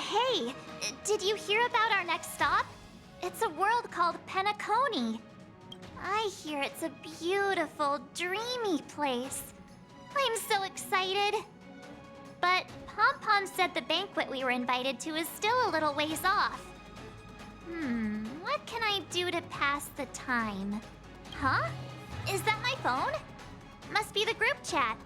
Hey, did you hear about our next stop? It's a world called Pelacony. I hear it's a beautiful, dreamy place. I'm so excited. But Pom-Pom said the banquet we were invited to is still a little ways off. What can I do to pass the time? Huh? Is that my phone? Must be the group chat.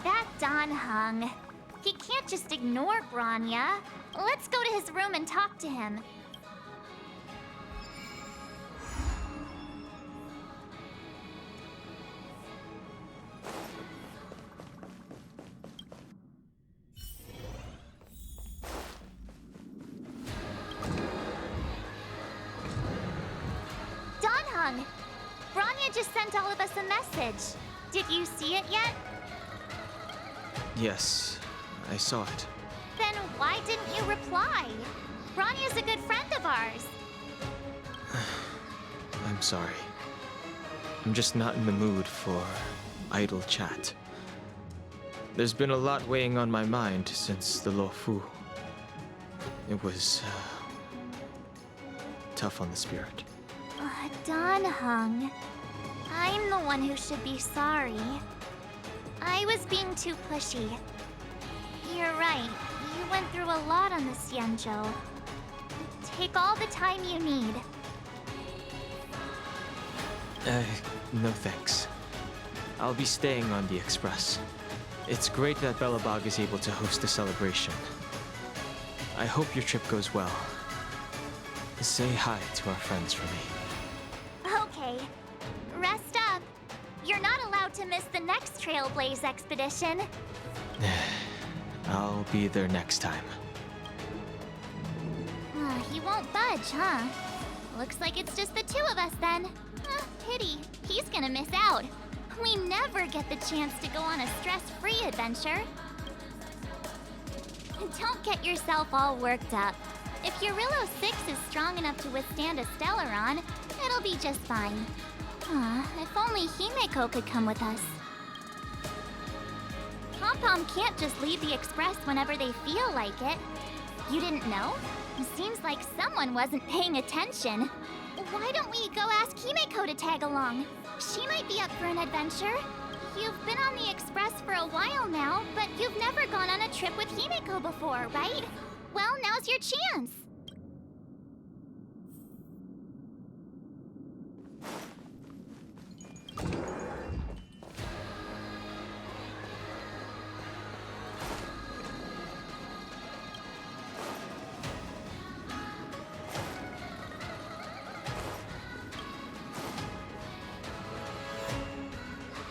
That Don Hung. He can't just ignore Bronya. Let's go to his room and talk to him. Don Hung! Bronya just sent all of us a message. Did you see it yet? Yes, I saw it. Then why didn't you reply? Bronya's a good friend of ours. I'm sorry. I'm just not in the mood for idle chat. There's been a lot weighing on my mind since the Luofu. It was tough on the spirit. Don Hung. I'm the one who should be sorry. I was being too pushy. You're right. You went through a lot on the Xianzhou. Take all the time you need. No thanks. I'll be staying on the Express. It's great that Belobog is able to host a celebration. I hope your trip goes well. Say hi to our friends for me. Okay. Rest up. You're not allowed to miss the next Trailblaze expedition. I'll be there next time. He won't budge, huh? Looks like it's just the two of us then. Pity. He's gonna miss out. We never get the chance to go on a stress-free adventure. Don't get yourself all worked up. If Eurillo 6 is strong enough to withstand a Stellaron, it'll be just fine. If only Himeko could come with us. Pom-Pom can't just leave the Express whenever they feel like it. You didn't know? It seems like someone wasn't paying attention. Why don't we go ask Himeko to tag along? She might be up for an adventure. You've been on the Express for a while now, but you've never gone on a trip with Himeko before, right? Well, now's your chance.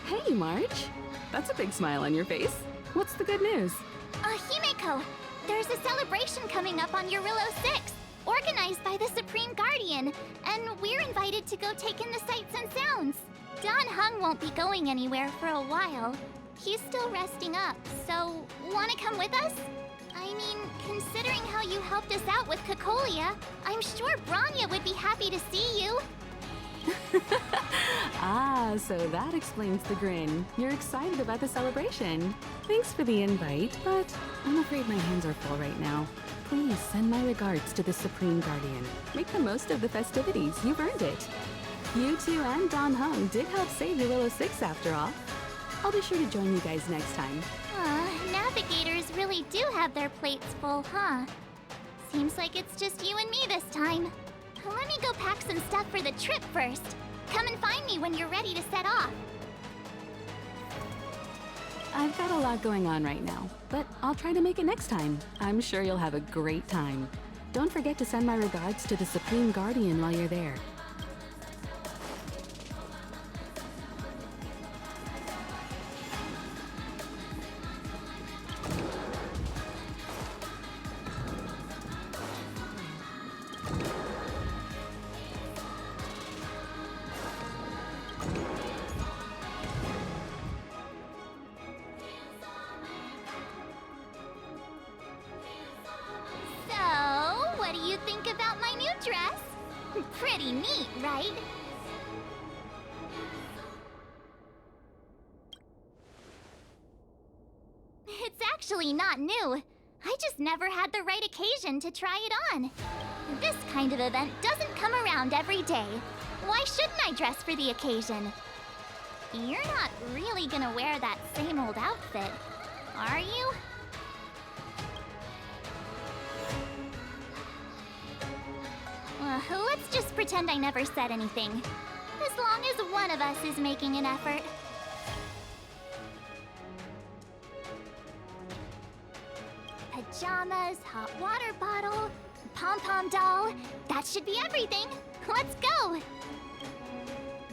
Hey, March. That's a big smile on your face. What's the good news? Himeko, there's a celebration coming up on Eurillo 6, organized by the Supreme Guardian, and we're invited to go take in the sights and sounds. Don Hung won't be going anywhere for a while. He's still resting up, so wanna come with us? I mean, considering how you helped us out with Cocolia, I'm sure Bronya would be happy to see you. So that explains the grin. You're excited about the celebration. Thanks for the invite, but I'm afraid my hands are full right now. Please send my regards to the Supreme Guardian. Make the most of the festivities. You've earned it. You two and Don Hung did help save Eurillo 6 after all. I'll be sure to join you guys next time. Navigators really do have their plates full, huh? Seems like it's just you and me this time. Let me go pack some stuff for the trip first. Come and find me when you're ready to set off. I've got a lot going on right now, but I'll try to make it next time. I'm sure you'll have a great time. Don't forget to send my regards to the Supreme Guardian while you're there. What do you think about my new dress? Pretty neat, right? It's actually not new. I just never had the right occasion to try it on. This kind of event doesn't come around every day. Why shouldn't I dress for the occasion? You're not really gonna wear that same old outfit, are you? Let's just pretend I never said anything. As long as one of us is making an effort. Pajamas, hot water bottle, pom-pom doll. That should be everything. Let's go!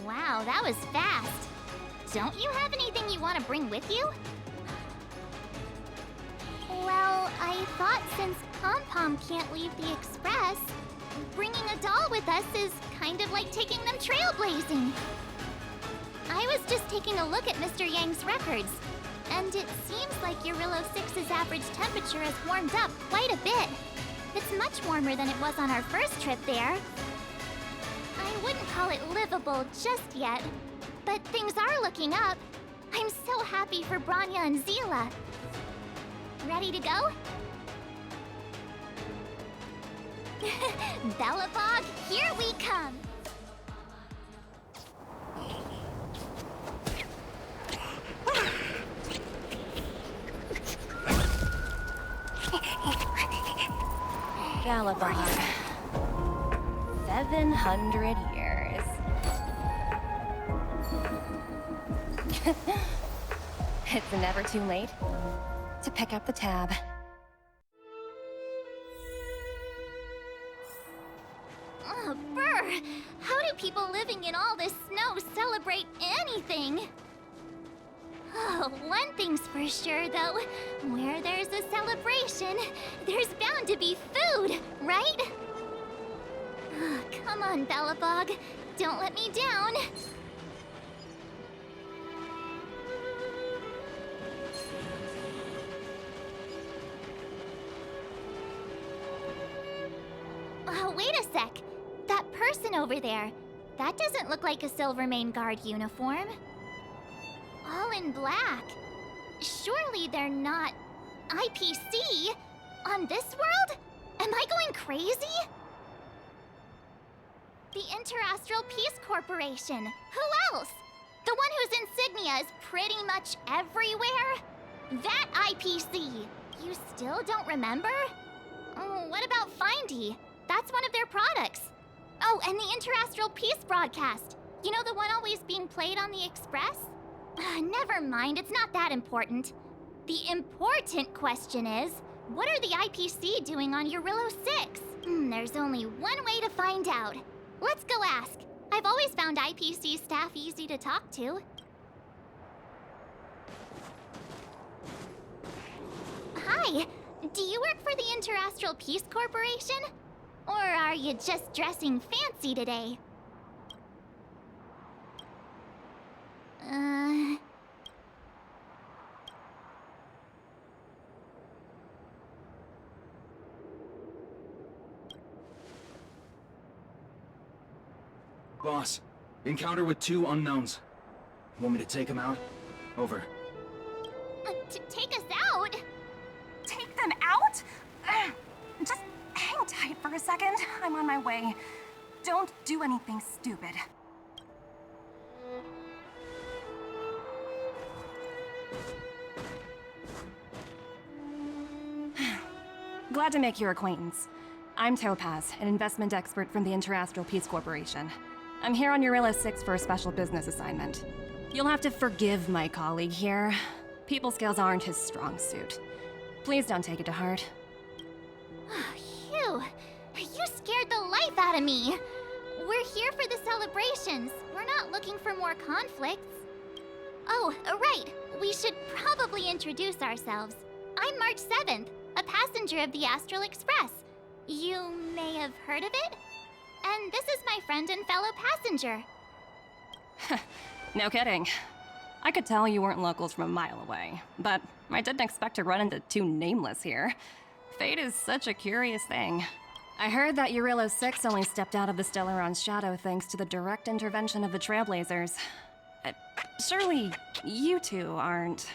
Wow, that was fast. Don't you have anything you want to bring with you? Well, I thought since Pom-Pom can't leave the Express, bringing a doll with us is kind of like taking them trailblazing. I was just taking a look at Mr. Yang's records, and it seems like Eurillo 6's average temperature has warmed up quite a bit. It's much warmer than it was on our first trip there. I wouldn't call it livable just yet, but things are looking up. I'm so happy for Branya and Zila. Ready to go? Belobog, here we come! Belobog. 700 years. It's never too late to pick up the tab. Oh, brr! How do people living in all this snow celebrate anything? Oh, one thing's for sure, though. Where there's a celebration, there's bound to be food, right? Oh, come on, Belobog. Don't let me down. Oh, wait a sec. That person over there, that doesn't look like a Silvermane Guard uniform. All in black. Surely they're not IPC on this world? Am I going crazy? The Interastral Peace Corporation. Who else? The one whose insignia is pretty much everywhere? That IPC. You still don't remember? Oh, what about Findy? That's one of their products. Oh, and the Interastral Peace broadcast. You know the one always being played on the Express? Never mind, it's not that important. The important question is, what are the IPC doing on Eurillo 6? There's only one way to find out. Let's go ask. I've always found IPC staff easy to talk to. Hi, do you work for the Interastral Peace Corporation? Or are you just dressing fancy today? Boss, encounter with 2 unknowns. Want me to take them out? Over. Take us out? Take them out? Just hang tight for a second. I'm on my way. Don't do anything stupid. Glad to make your acquaintance. I'm Topaz, an investment expert from the Interastral Peace Corporation. I'm here on Eurilla 6 for a special business assignment. You'll have to forgive my colleague here. People skills aren't his strong suit. Please don't take it to heart. Phew. You scared the life out of me. We're here for the celebrations. We're not looking for more conflicts. Oh, right. We should probably introduce ourselves. I'm March 7th, a passenger of the Astral Express. You may have heard of it? And this is my friend and fellow passenger. No kidding. I could tell you weren't locals from a mile away, but I didn't expect to run into two nameless here. Fate is such a curious thing. I heard that Eurilla 6 only stepped out of the Stellaron's shadow thanks to the direct intervention of the Trailblazers. Surely you two aren't...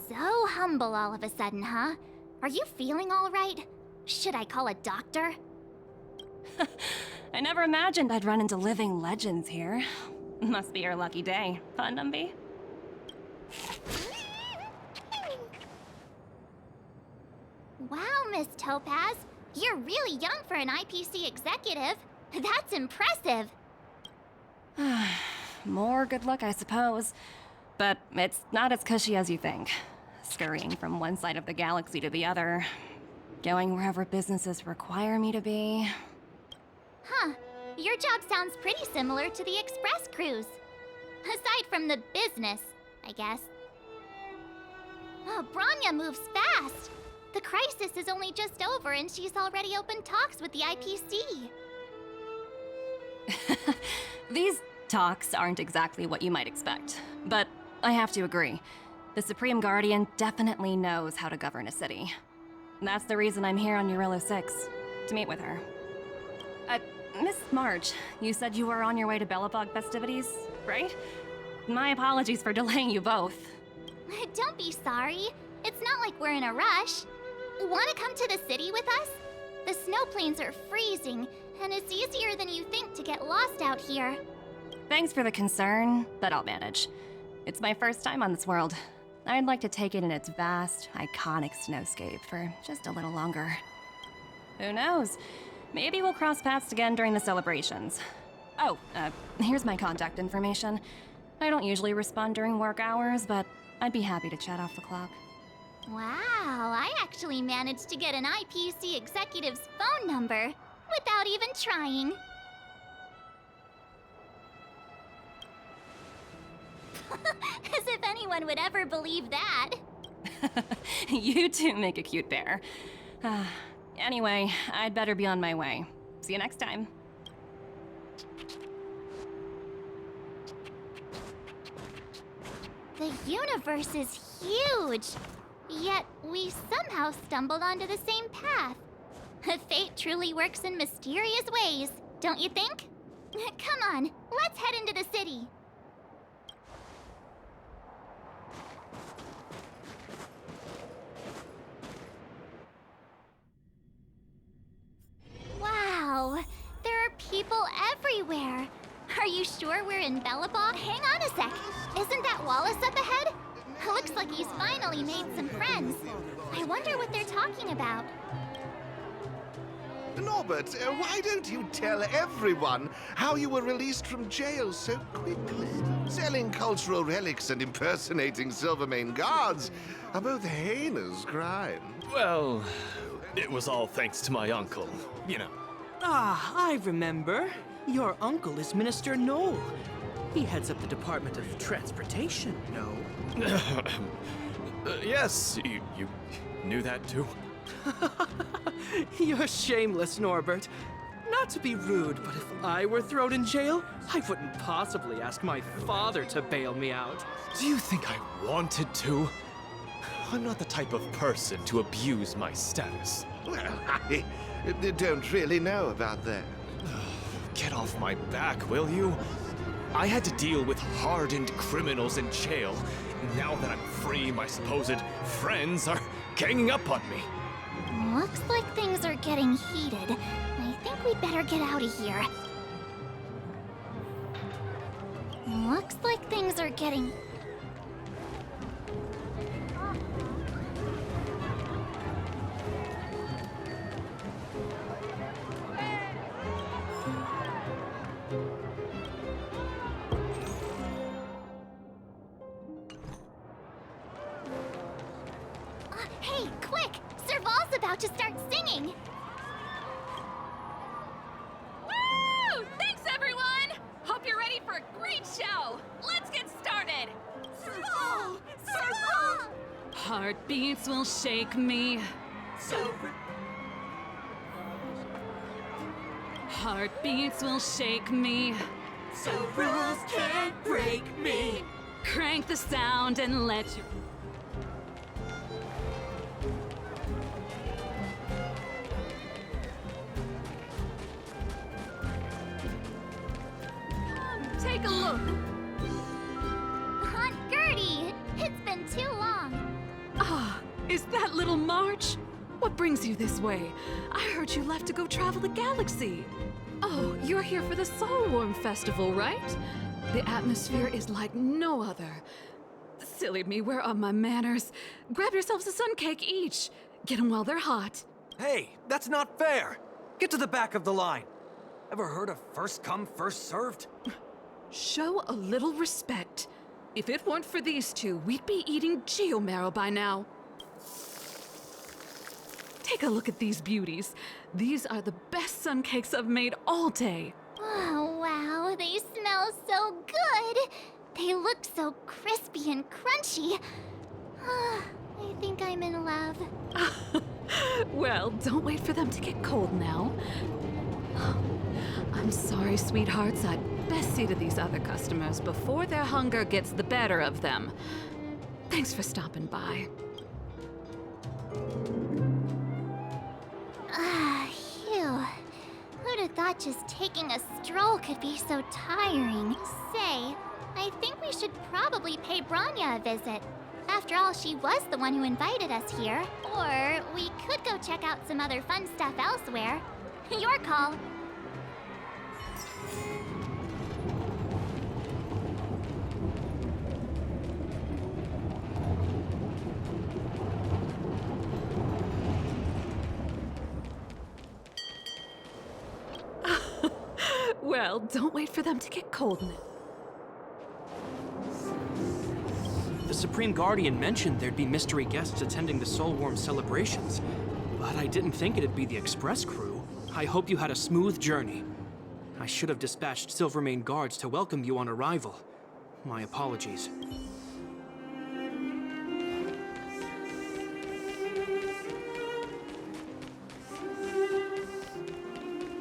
So humble all of a sudden, huh? Are you feeling all right? Should I call a doctor? I never imagined I'd run into living legends here. Must be your lucky day, huh, Numby? Wow, Miss Topaz. You're really young for an IPC executive. That's impressive. More good luck, I suppose. But it's not as cushy as you think. Scurrying from one side of the galaxy to the other. Going wherever businesses require me to be. Huh. Your job sounds pretty similar to the express cruise. Aside from the business, I guess. Oh, Branya moves fast. The crisis is only just over and she's already opened talks with the IPC. These talks aren't exactly what you might expect. But I have to agree. The Supreme Guardian definitely knows how to govern a city. That's the reason I'm here on Eurilla 6, to meet with her. Miss March, you said you were on your way to Belobog festivities, right? My apologies for delaying you both. Don't be sorry. It's not like we're in a rush. Want to come to the city with us? The snow plains are freezing, and it's easier than you think to get lost out here. Thanks for the concern, but I'll manage. It's my first time on this world. I'd like to take it in its vast, iconic snowscape for just a little longer. Who knows? Maybe we'll cross paths again during the celebrations. Oh, here's my contact information. I don't usually respond during work hours, but I'd be happy to chat off the clock. Wow, I actually managed to get an IPC executive's phone number without even trying. As if anyone would ever believe that. You two make a cute pair. Anyway, I'd better be on my way. See you next time. The universe is huge, yet we somehow stumbled onto the same path. Fate truly works in mysterious ways, don't you think? Come on, let's head into the city. Wow, there are people everywhere. Are you sure we're in Belobog? Hang on a sec. Isn't that Wallace up ahead? Looks like he's finally made some friends. I wonder what they're talking about. Norbert, why don't you tell everyone how you were released from jail so quickly? Selling cultural relics and impersonating Silvermane guards are both heinous crimes. Well, it was all thanks to my uncle, you know. Ah, I remember. Your uncle is Minister Knoll. He heads up the Department of Transportation, no? Yes, you knew that too? You're shameless, Norbert. Not to be rude, but if I were thrown in jail, I wouldn't possibly ask my father to bail me out. Do you think I wanted to? I'm not the type of person to abuse my status. Well, I don't really know about that. Get off my back, will you? I had to deal with hardened criminals in jail. Now that I'm free, my supposed friends are ganging up on me. Looks like things are getting heated. I think we'd better get out of here. Looks like things are getting... Hey, quick! Serval's about to start singing! Woo! Thanks, everyone! Hope you're ready for a great show! Let's get started! Serval! Serval! Heartbeats will shake me. Heartbeats will shake me. So rules can't break me. Crank the sound and let you. Come, take a look. Aunt Gertie! It's been too long. Ah, is that little March? What brings you this way? I heard you left to go travel the galaxy. Oh, you're here for the Soulworm Festival, right? The atmosphere is like no other. Silly me, where are my manners? Grab yourselves a sun cake each. Get them while they're hot. Hey, that's not fair! Get to the back of the line! Ever heard of first come, first served? Show a little respect. If it weren't for these two, we'd be eating geomarrow by now. Take a look at these beauties. These are the best sun cakes I've made all day. Oh, wow, they smell so good! They look so crispy and crunchy. I think I'm in love. Well, don't wait for them to get cold now. I'm sorry, sweethearts. I'd best see to these other customers before their hunger gets the better of them. Thanks for stopping by. Phew. Who'd have thought just taking a stroll could be so tiring? Say, I think we should probably pay Branya a visit. After all, she was the one who invited us here. Or we could go check out some other fun stuff elsewhere. Your call. Well, don't wait for them to get cold now. The Supreme Guardian mentioned there'd be mystery guests attending the Soulworm celebrations, but I didn't think it'd be the Express crew. I hope you had a smooth journey. I should have dispatched Silvermane guards to welcome you on arrival. My apologies.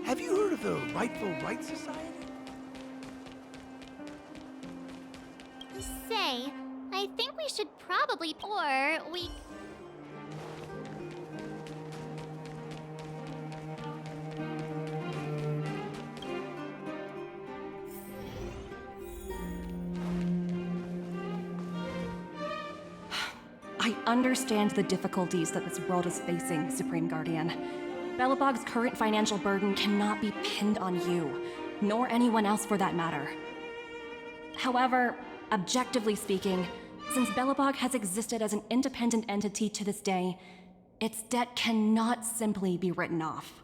Have you heard of the Rightful Right Society? Say, I think we should probably. Or we. I understand the difficulties that this world is facing, Supreme Guardian. Belobog's current financial burden cannot be pinned on you, nor anyone else for that matter. However, objectively speaking, since Belobog has existed as an independent entity to this day, its debt cannot simply be written off.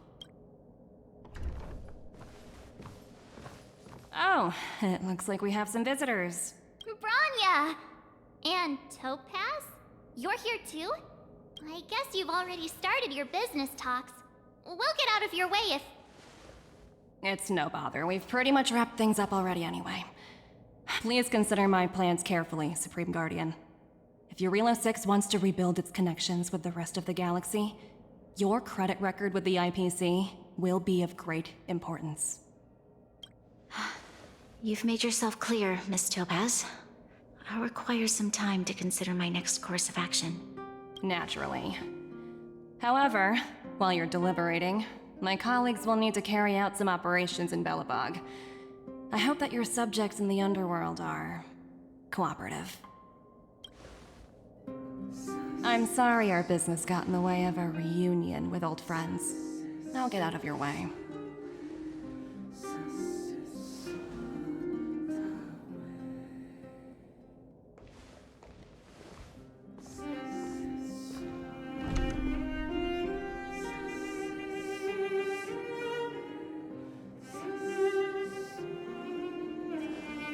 Oh, it looks like we have some visitors. Branya! And Topaz? You're here too? I guess you've already started your business talks. We'll get out of your way if. It's no bother. We've pretty much wrapped things up already anyway. Please consider my plans carefully, Supreme Guardian. If Eurilo 6 wants to rebuild its connections with the rest of the galaxy, your credit record with the IPC will be of great importance. You've made yourself clear, Miss Topaz. I'll require some time to consider my next course of action. Naturally. However, while you're deliberating, my colleagues will need to carry out some operations in Belobog. I hope that your subjects in the underworld are cooperative. I'm sorry our business got in the way of a reunion with old friends. I'll get out of your way.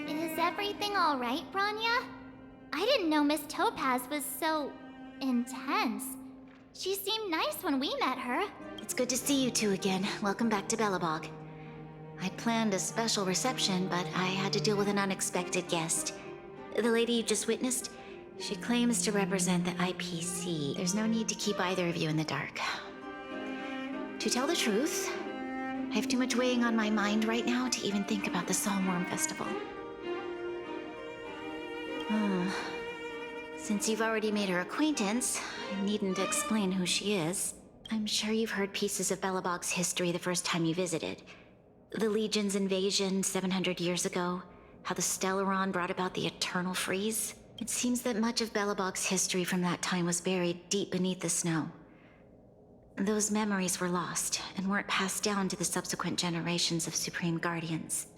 Is everything alright, Branya? I didn't know Miss Topaz was so intense. She seemed nice when we met her. It's good to see you two again. Welcome back to Belobog. I'd planned a special reception, but I had to deal with an unexpected guest. The lady you just witnessed, she claims to represent the IPC. There's no need to keep either of you in the dark. To tell the truth, I have too much weighing on my mind right now to even think about the Saltworm Festival. Since you've already made her acquaintance, I needn't explain who she is. I'm sure you've heard pieces of Belobog's history the first time you visited. The Legion's invasion 700 years ago, how the Stellaron brought about the Eternal Freeze. It seems that much of Belobog's history from that time was buried deep beneath the snow. Those memories were lost and weren't passed down to the subsequent generations of Supreme Guardians.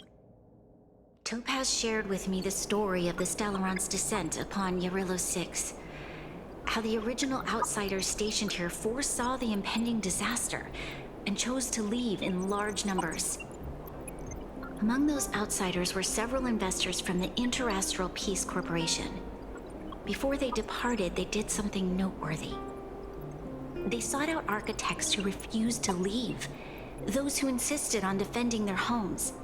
Topaz shared with me the story of the Stellaron's descent upon Yarillo 6. How the original outsiders stationed here foresaw the impending disaster and chose to leave in large numbers. Among those outsiders were several investors from the Interastral Peace Corporation. Before they departed, they did something noteworthy. They sought out architects who refused to leave, those who insisted on defending their homes.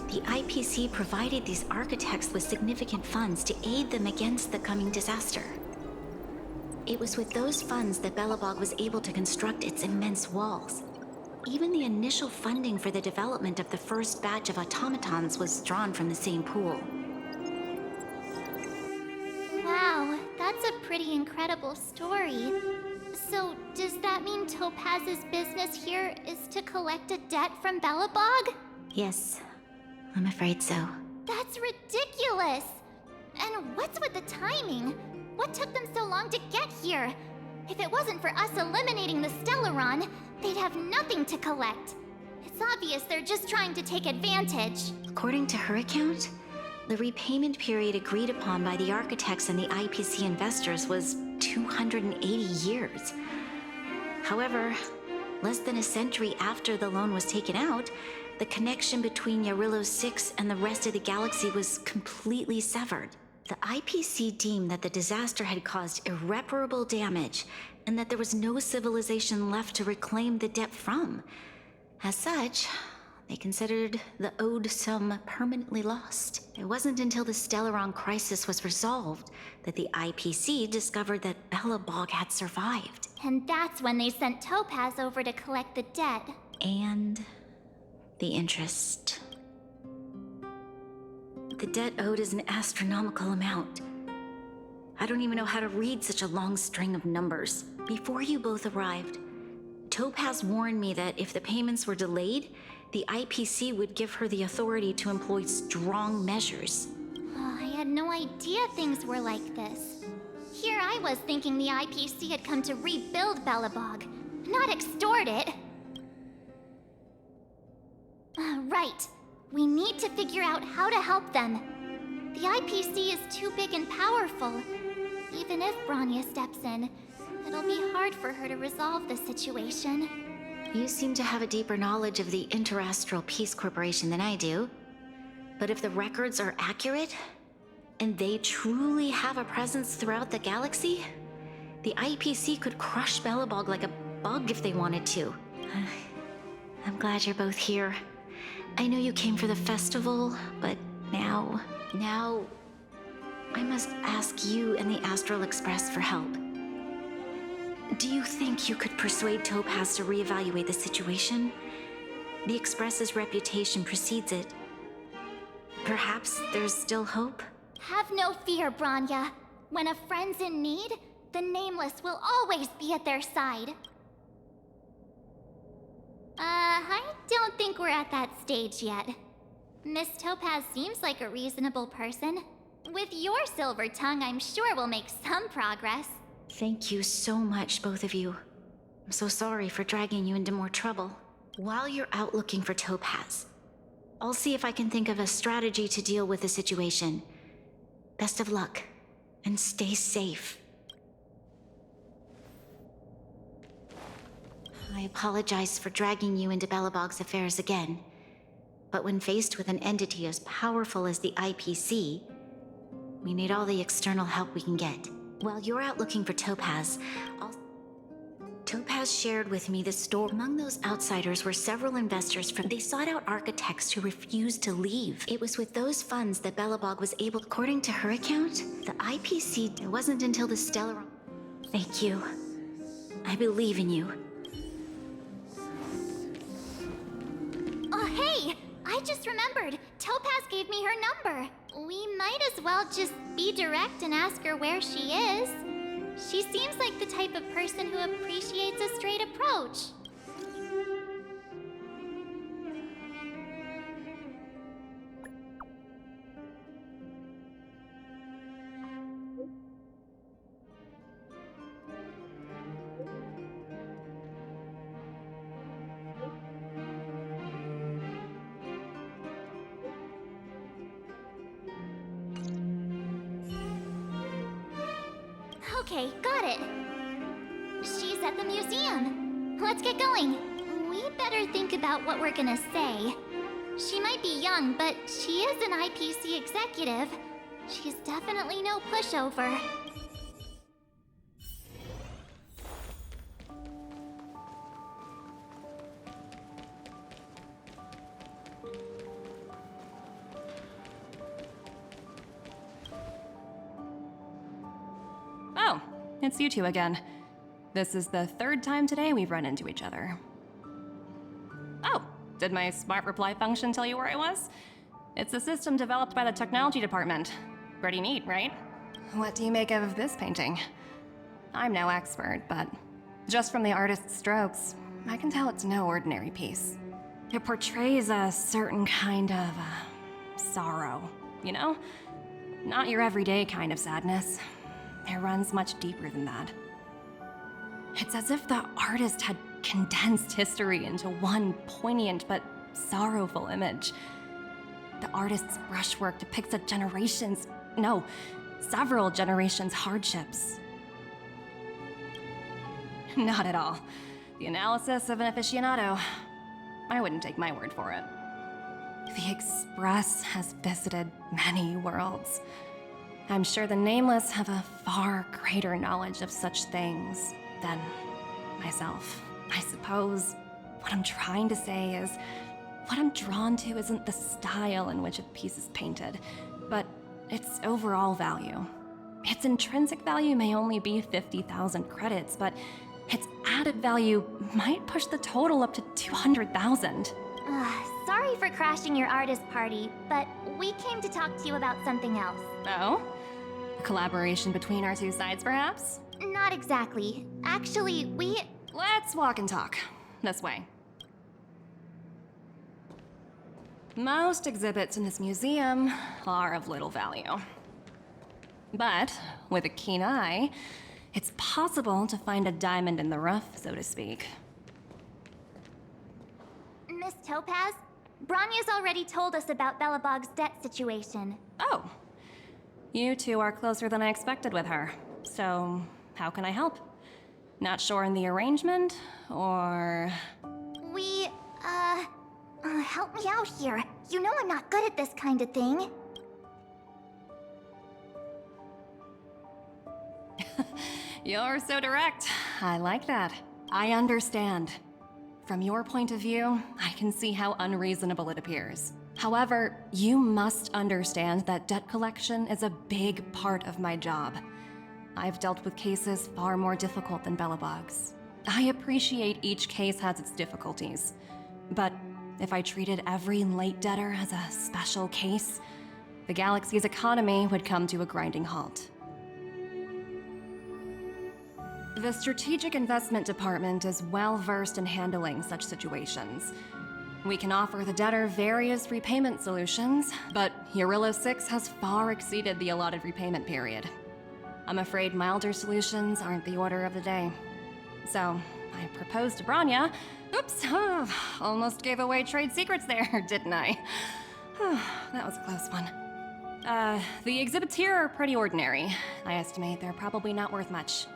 The IPC provided these architects with significant funds to aid them against the coming disaster. It was with those funds that Belobog was able to construct its immense walls. Even the initial funding for the development of the first batch of automatons was drawn from the same pool. Wow, that's a pretty incredible story. So, does that mean Topaz's business here is to collect a debt from Belobog? Yes, I'm afraid so. That's ridiculous! And what's with the timing? What took them so long to get here? If it wasn't for us eliminating the Stellaron, they'd have nothing to collect. It's obvious they're just trying to take advantage. According to her account, the repayment period agreed upon by the architects and the IPC investors was 280 years. However, less than a century after the loan was taken out, the connection between Yarillo 6 and the rest of the galaxy was completely severed. The IPC deemed that the disaster had caused irreparable damage and that there was no civilization left to reclaim the debt from. As such, they considered the owed sum permanently lost. It wasn't until the Stellaron crisis was resolved that the IPC discovered that Belobog had survived. And that's when they sent Topaz over to collect the debt. And the interest. The debt owed is an astronomical amount. I don't even know how to read such a long string of numbers. Before you both arrived, Topaz warned me that if the payments were delayed, the IPC would give her the authority to employ strong measures. Oh, I had no idea things were like this. Here I was thinking the IPC had come to rebuild Belobog, not extort it. Right. We need to figure out how to help them. The IPC is too big and powerful. Even if Bronya steps in, it'll be hard for her to resolve the situation. You seem to have a deeper knowledge of the Interastral Peace Corporation than I do. But if the records are accurate, and they truly have a presence throughout the galaxy, the IPC could crush Belobog like a bug if they wanted to. I'm glad you're both here. I know you came for the festival, but now I must ask you and the Astral Express for help. Do you think you could persuade Topaz to reevaluate the situation? The Express's reputation precedes it. Perhaps there's still hope? Have no fear, Bronya. When a friend's in need, the Nameless will always be at their side. I don't think we're at that stage yet. Miss Topaz seems like a reasonable person. With your silver tongue, I'm sure we'll make some progress. Thank you so much, both of you. I'm so sorry for dragging you into more trouble. While you're out looking for Topaz, I'll see if I can think of a strategy to deal with the situation. Best of luck, and stay safe. I apologize for dragging you into Belobog's affairs again, but when faced with an entity as powerful as the IPC, we need all the external help we can get. While you're out looking for Topaz, Topaz shared with me the story. Among those outsiders were several investors from. They sought out architects who refused to leave. It was with those funds that Belobog was able. According to her account, the IPC. It wasn't until the stellar. Thank you. I believe in you. Oh, hey! I just remembered. Topaz gave me her number. We might as well just be direct and ask her where she is. She seems like the type of person who appreciates a straight approach. Okay, got it. She's at the museum. Let's get going. We better think about what we're gonna say. She might be young, but she is an IPC executive. She's definitely no pushover. Oh, it's you two again. This is the third time today we've run into each other. Oh, did my smart reply function tell you where I was? It's a system developed by the technology department. Pretty neat, right? What do you make of this painting? I'm no expert, but just from the artist's strokes, I can tell it's no ordinary piece. It portrays a certain kind of sorrow, you know? Not your everyday kind of sadness. It runs much deeper than that. It's as if the artist had condensed history into one poignant but sorrowful image. The artist's brushwork depicts several generations' hardships. Not at all. The analysis of an aficionado. I wouldn't take my word for it. The Express has visited many worlds. I'm sure the Nameless have a far greater knowledge of such things than myself. I suppose what I'm trying to say is, what I'm drawn to isn't the style in which a piece is painted, but its overall value. Its intrinsic value may only be 50,000 credits, but its added value might push the total up to 200,000. Sorry for crashing your artist party, but we came to talk to you about something else. Oh? A collaboration between our two sides, perhaps? Not exactly. Actually, Let's walk and talk. This way. Most exhibits in this museum are of little value. But with a keen eye, it's possible to find a diamond in the rough, so to speak. Miss Topaz, Bronya's already told us about Belobog's debt situation. Oh. You two are closer than I expected with her. So, how can I help? Not sure in the arrangement, or... Help me out here. You know I'm not good at this kind of thing. You're so direct. I like that. I understand. From your point of view, I can see how unreasonable it appears. However, you must understand that debt collection is a big part of my job. I've dealt with cases far more difficult than Belobog's. I appreciate each case has its difficulties, but if I treated every late debtor as a special case, the galaxy's economy would come to a grinding halt. The Strategic Investment Department is well versed in handling such situations. We can offer the debtor various repayment solutions, but Urilla 6 has far exceeded the allotted repayment period. I'm afraid milder solutions aren't the order of the day. So, I proposed to Bronya. Oops, almost gave away trade secrets there, didn't I? That was a close one. The exhibits here are pretty ordinary. I estimate they're probably not worth much.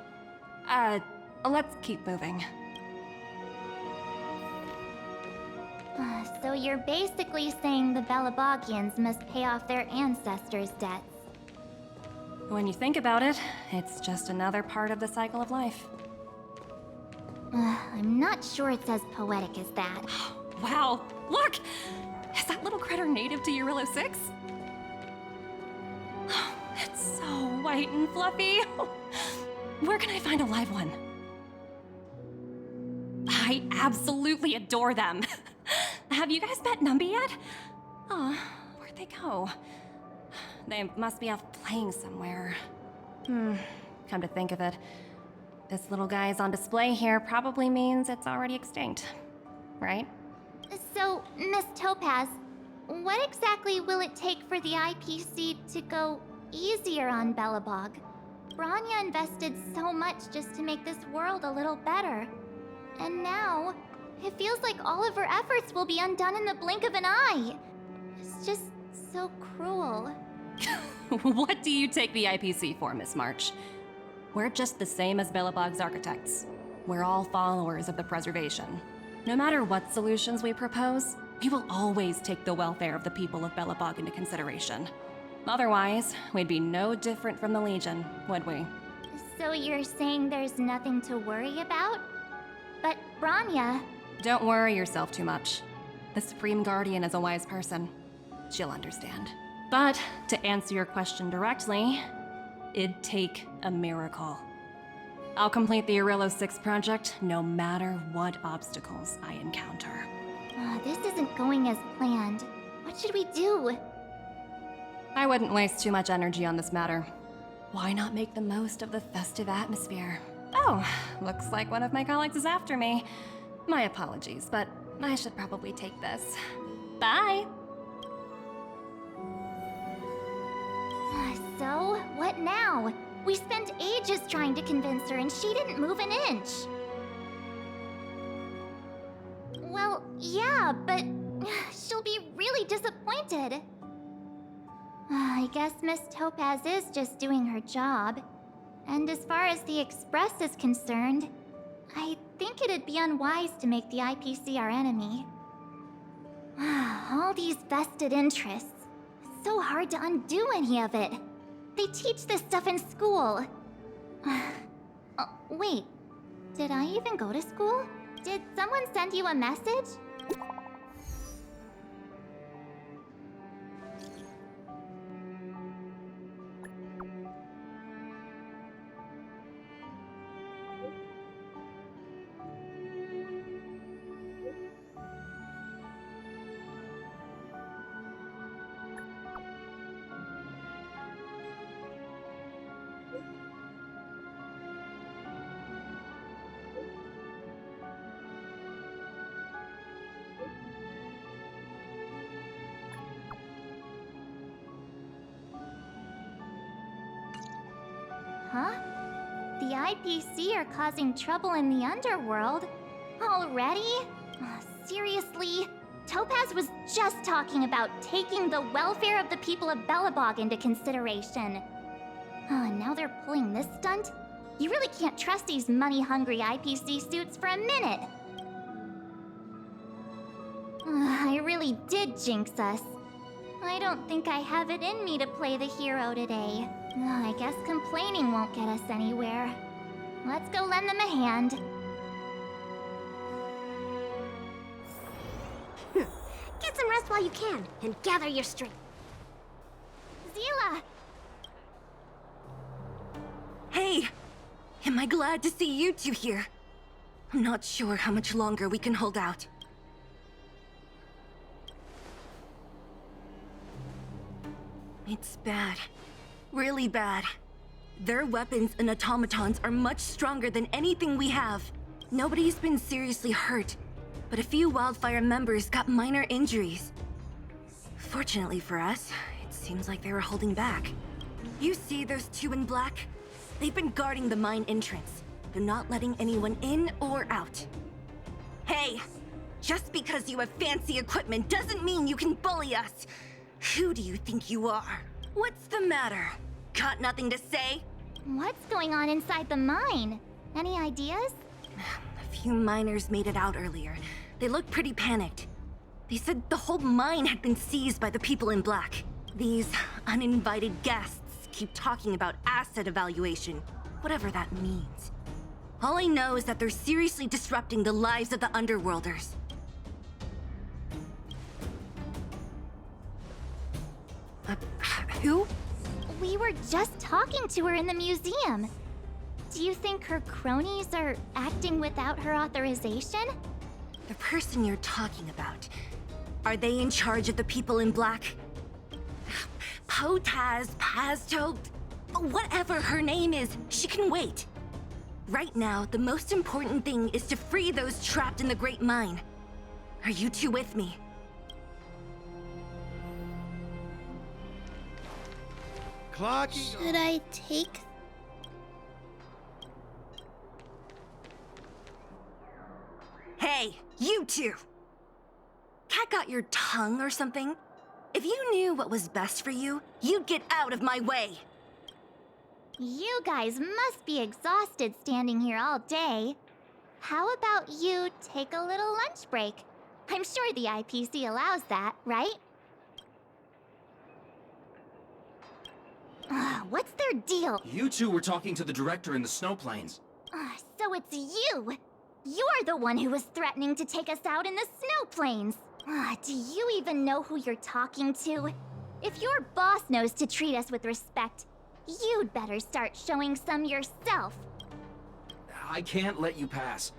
Let's keep moving. So you're basically saying the Belobogians must pay off their ancestors' debts. When you think about it, it's just another part of the cycle of life. I'm not sure it's as poetic as that. Wow, look! Is that little critter native to Eurillo 6? It's so white and fluffy. Where can I find a live one? I absolutely adore them. Have you guys met Numby yet? Oh, where'd they go? They must be off playing somewhere. Come to think of it, this little guy is on display here probably means it's already extinct, right? So, Miss Topaz, what exactly will it take for the IPC to go easier on Belobog? Branya invested so much just to make this world a little better. And now, it feels like all of her efforts will be undone in the blink of an eye. It's just so cruel. What do you take the IPC for, Miss March? We're just the same as Belobog's architects. We're all followers of the preservation. No matter what solutions we propose, we will always take the welfare of the people of Belobog into consideration. Otherwise, we'd be no different from the Legion, would we? So you're saying there's nothing to worry about? But Branya... Don't worry yourself too much. The Supreme Guardian is a wise person. She'll understand. But to answer your question directly, it'd take a miracle. I'll complete the Eurillo 6 project no matter what obstacles I encounter. This isn't going as planned. What should we do? I wouldn't waste too much energy on this matter. Why not make the most of the festive atmosphere? Oh, looks like one of my colleagues is after me. My apologies, but I should probably take this. Bye! So, what now? We spent ages trying to convince her and she didn't move an inch. Well, yeah, but she'll be really disappointed. I guess Miss Topaz is just doing her job. And as far as the Express is concerned, I think it'd be unwise to make the IPC our enemy. All these vested interests. It's so hard to undo any of it. They teach this stuff in school. Wait, did I even go to school? Did someone send you a message? Huh? The IPC are causing trouble in the underworld? Already? Seriously? Topaz was just talking about taking the welfare of the people of Belobog into consideration. And now they're pulling this stunt? You really can't trust these money-hungry IPC suits for a minute. I really did jinx us. I don't think I have it in me to play the hero today. I guess complaining won't get us anywhere. Let's go lend them a hand. Get some rest while you can, and gather your strength. Zila! Hey! Am I glad to see you two here? I'm not sure how much longer we can hold out. It's bad. Really bad. Their weapons and automatons are much stronger than anything we have. Nobody's been seriously hurt, but a few Wildfire members got minor injuries. Fortunately for us, it seems like they were holding back. You see those two in black? They've been guarding the mine entrance. They're not letting anyone in or out. Hey! Just because you have fancy equipment doesn't mean you can bully us! Who do you think you are? What's the matter? Got nothing to say? What's going on inside the mine? Any ideas? A few miners made it out earlier. They looked pretty panicked. They said the whole mine had been seized by the people in black. These uninvited guests keep talking about asset evaluation, whatever that means. All I know is that they're seriously disrupting the lives of the Underworlders. Who? We were just talking to her in the museum. Do you think her cronies are acting without her authorization? The person you're talking about. Are they in charge of the people in black? Potaz, Pasto, whatever her name is, she can wait. Right now, the most important thing is to free those trapped in the Great Mine. Are you two with me? Clarky. Should I take... Hey, you two! Cat got your tongue or something? If you knew what was best for you, you'd get out of my way! You guys must be exhausted standing here all day. How about you take a little lunch break? I'm sure the IPC allows that, right? What's their deal? You two were talking to the director in the snow plains. So it's you! You're the one who was threatening to take us out in the snow plains! Do you even know who you're talking to? If your boss knows to treat us with respect, you'd better start showing some yourself. I can't let you pass.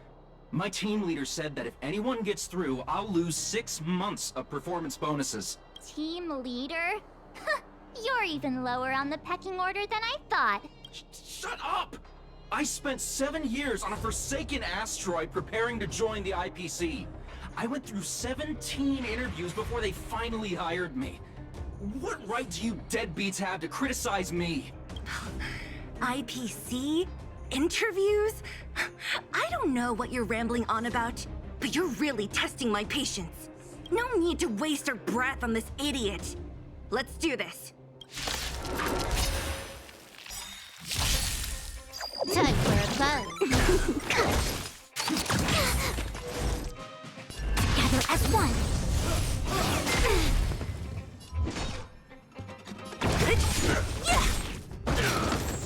My team leader said that if anyone gets through, I'll lose 6 months of performance bonuses. Team leader? You're even lower on the pecking order than I thought. Shut up! I spent 7 years on a forsaken asteroid preparing to join the IPC. I went through 17 interviews before they finally hired me. What right do you deadbeats have to criticize me? IPC? Interviews? I don't know what you're rambling on about, but you're really testing my patience. No need to waste our breath on this idiot. Let's do this. Time for a buzz. Gather as one.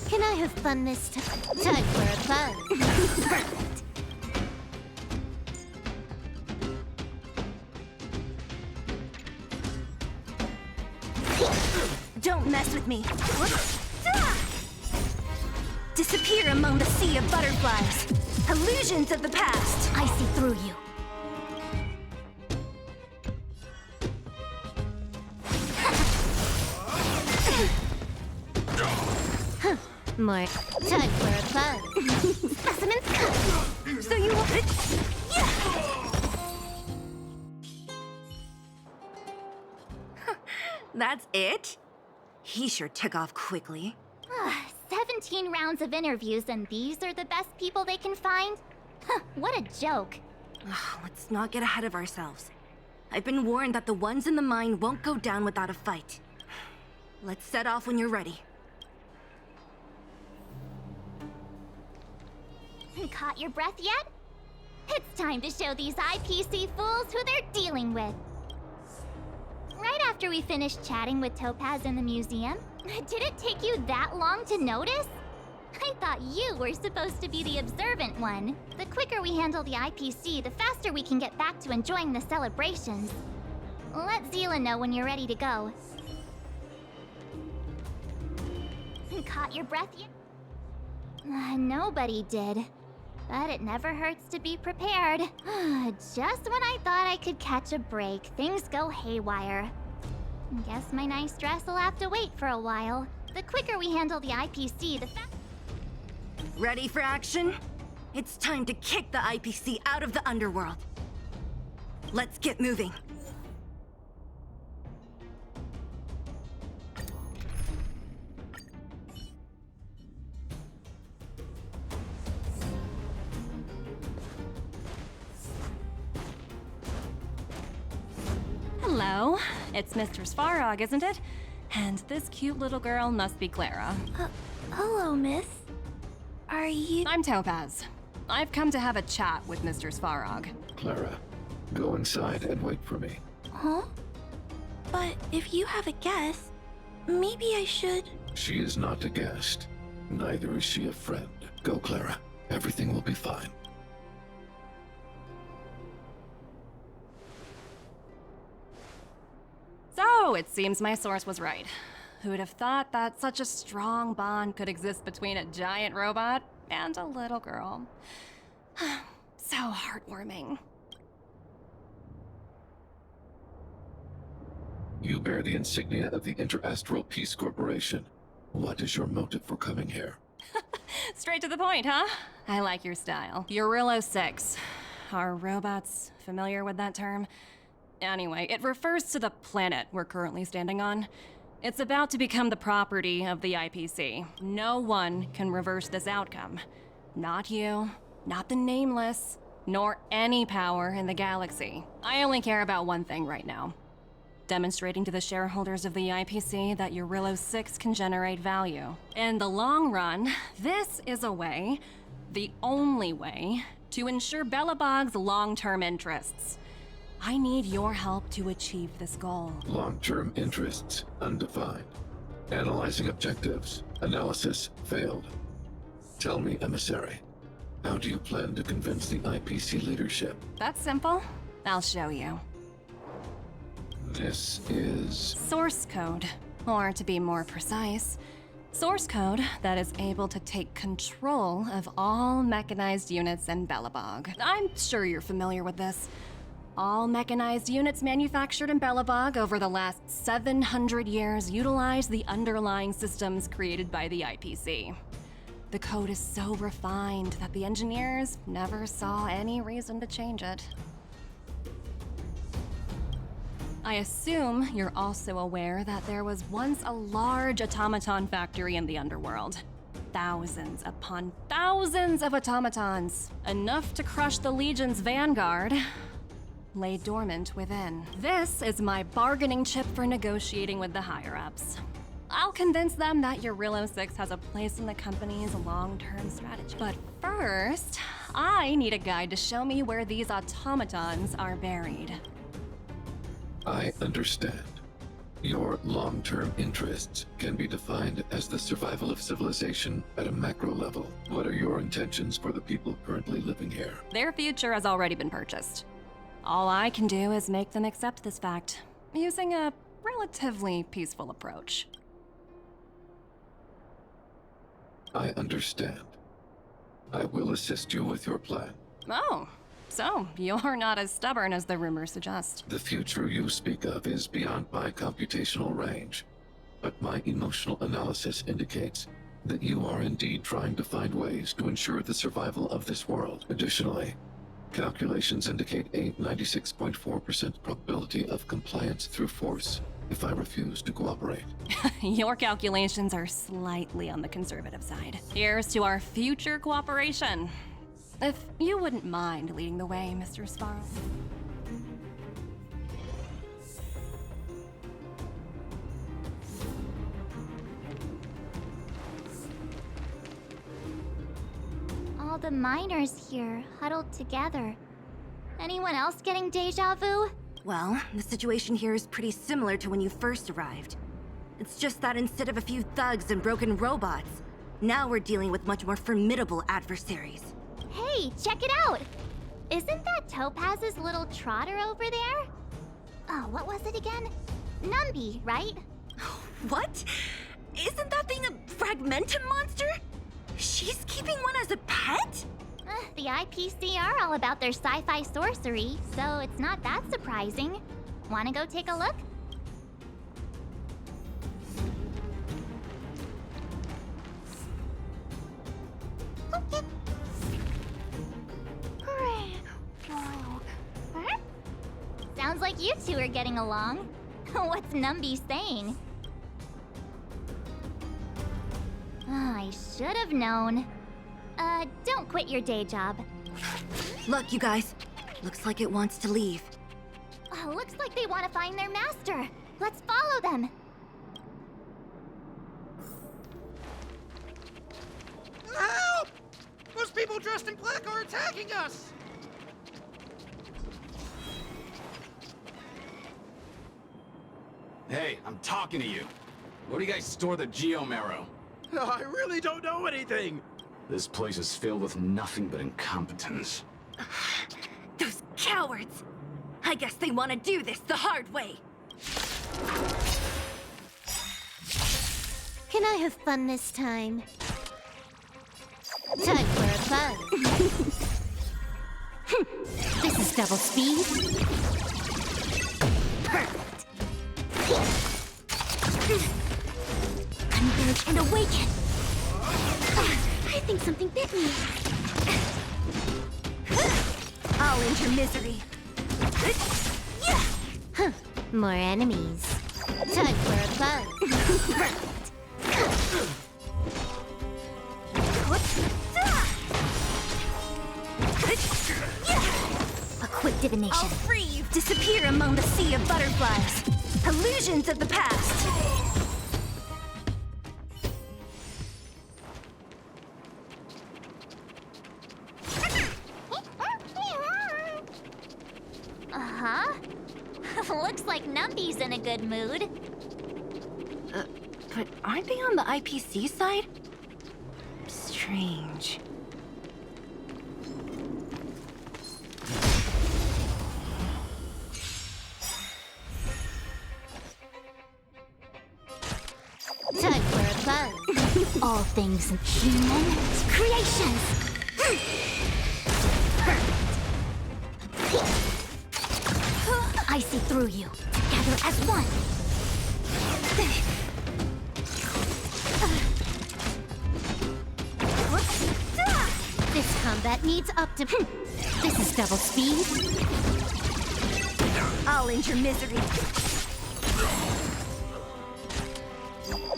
Can I have fun this time? Time for a buzz. Perfect. Don't mess with me. Disappear among the sea of butterflies. Illusions of the past. I see through you. More. Time for a buzz. Specimens come. So you want it? That's it? He sure took off quickly. 17 rounds of interviews and these are the best people they can find? What a joke. Let's not get ahead of ourselves. I've been warned that the ones in the mine won't go down without a fight. Let's set off when you're ready. Caught your breath yet? It's time to show these IPC fools who they're dealing with. Right after we finished chatting with Topaz in the museum, did it take you that long to notice? I thought you were supposed to be the observant one. The quicker we handle the IPC, the faster we can get back to enjoying the celebrations. Let Zila know when you're ready to go. Caught your breath yet? Nobody did. But it never hurts to be prepared. Just when I thought I could catch a break, things go haywire. Guess my nice dress will have to wait for a while. The quicker we handle the IPC, the faster. Ready for action? It's time to kick the IPC out of the underworld. Let's get moving. Hello, it's Mr. Svarog, isn't it? And this cute little girl must be Clara. Hello, miss. Are you... I'm Topaz. I've come to have a chat with Mr. Svarog. Clara, go inside and wait for me. Huh? But if you have a guest, maybe I should... She is not a guest. Neither is she a friend. Go, Clara, Everything will be fine. So, it seems my source was right. Who'd have thought that such a strong bond could exist between a giant robot and a little girl? So heartwarming. You bear the insignia of the Interastral Peace Corporation. What is your motive for coming here? Straight to the point, huh? I like your style. Eurillo 6. Are robots familiar with that term? Anyway, it refers to the planet we're currently standing on. It's about to become the property of the IPC. No one can reverse this outcome. Not you, not the Nameless, nor any power in the galaxy. I only care about one thing right now. Demonstrating to the shareholders of the IPC that Eurillo 6 can generate value. In the long run, this is a way, the only way, to ensure Belobog's long-term interests. I need your help to achieve this goal. Long-term interests undefined. Analyzing objectives. Analysis failed. Tell me, Emissary, how do you plan to convince the IPC leadership? That's simple. I'll show you. This is... source code. Or to be more precise, source code that is able to take control of all mechanized units in Belobog. I'm sure you're familiar with this. All mechanized units manufactured in Belobog over the last 700 years utilize the underlying systems created by the IPC. The code is so refined that the engineers never saw any reason to change it. I assume you're also aware that there was once a large automaton factory in the underworld. Thousands upon thousands of automatons, enough to crush the Legion's vanguard, lay dormant within. This is my bargaining chip for negotiating with the higher-ups. I'll convince them that Eurillo 6 has a place in the company's long-term strategy. But first, I need a guide to show me where these automatons are buried. I understand. Your long-term interests can be defined as the survival of civilization at a macro level. What are your intentions for the people currently living here? Their future has already been purchased. All I can do is make them accept this fact, using a relatively peaceful approach. I understand. I will assist you with your plan. Oh, so you're not as stubborn as the rumors suggest. The future you speak of is beyond my computational range, but my emotional analysis indicates that you are indeed trying to find ways to ensure the survival of this world. Additionally, calculations indicate a 96.4% probability of compliance through force if I refuse to cooperate. Your calculations are slightly on the conservative side. Here's to our future cooperation. If you wouldn't mind leading the way, Mr. Sparrow. All the miners here, huddled together. Anyone else getting deja vu? Well, the situation here is pretty similar to when you first arrived. It's just that instead of a few thugs and broken robots, now we're dealing with much more formidable adversaries. Hey, check it out! Isn't that Topaz's little trotter over there? Oh, what was it again? Numby, right? What? Isn't that thing a fragmentum monster? She's keeping one as a pet? The IPC are all about their sci-fi sorcery, so it's not that surprising. Wanna go take a look? Sounds like you two are getting along. What's Numby saying? I should have known. Don't quit your day job. Look, you guys. Looks like it wants to leave. Looks like they want to find their master. Let's follow them. Help! Those people dressed in black are attacking us! Hey, I'm talking to you. Where do you guys store the Geomarrow? I really don't know anything. This place is filled with nothing but incompetence. Those cowards! I guess they want to do this the hard way. Can I have fun this time? Time for a fun. This is double speed. Perfect. Converge and awaken. I think something bit me. I'll end your misery. Huh. More enemies. Time for a fun. A quick divination. I'll free you. Disappear among the sea of butterflies. Illusions of the past. Uh-huh. Looks like Numby's in a good mood. But aren't they on the IPC side? Strange. Time for a fun. All things human creations. I see through you, together as one. This combat needs optim. This is double speed. I'll end your misery.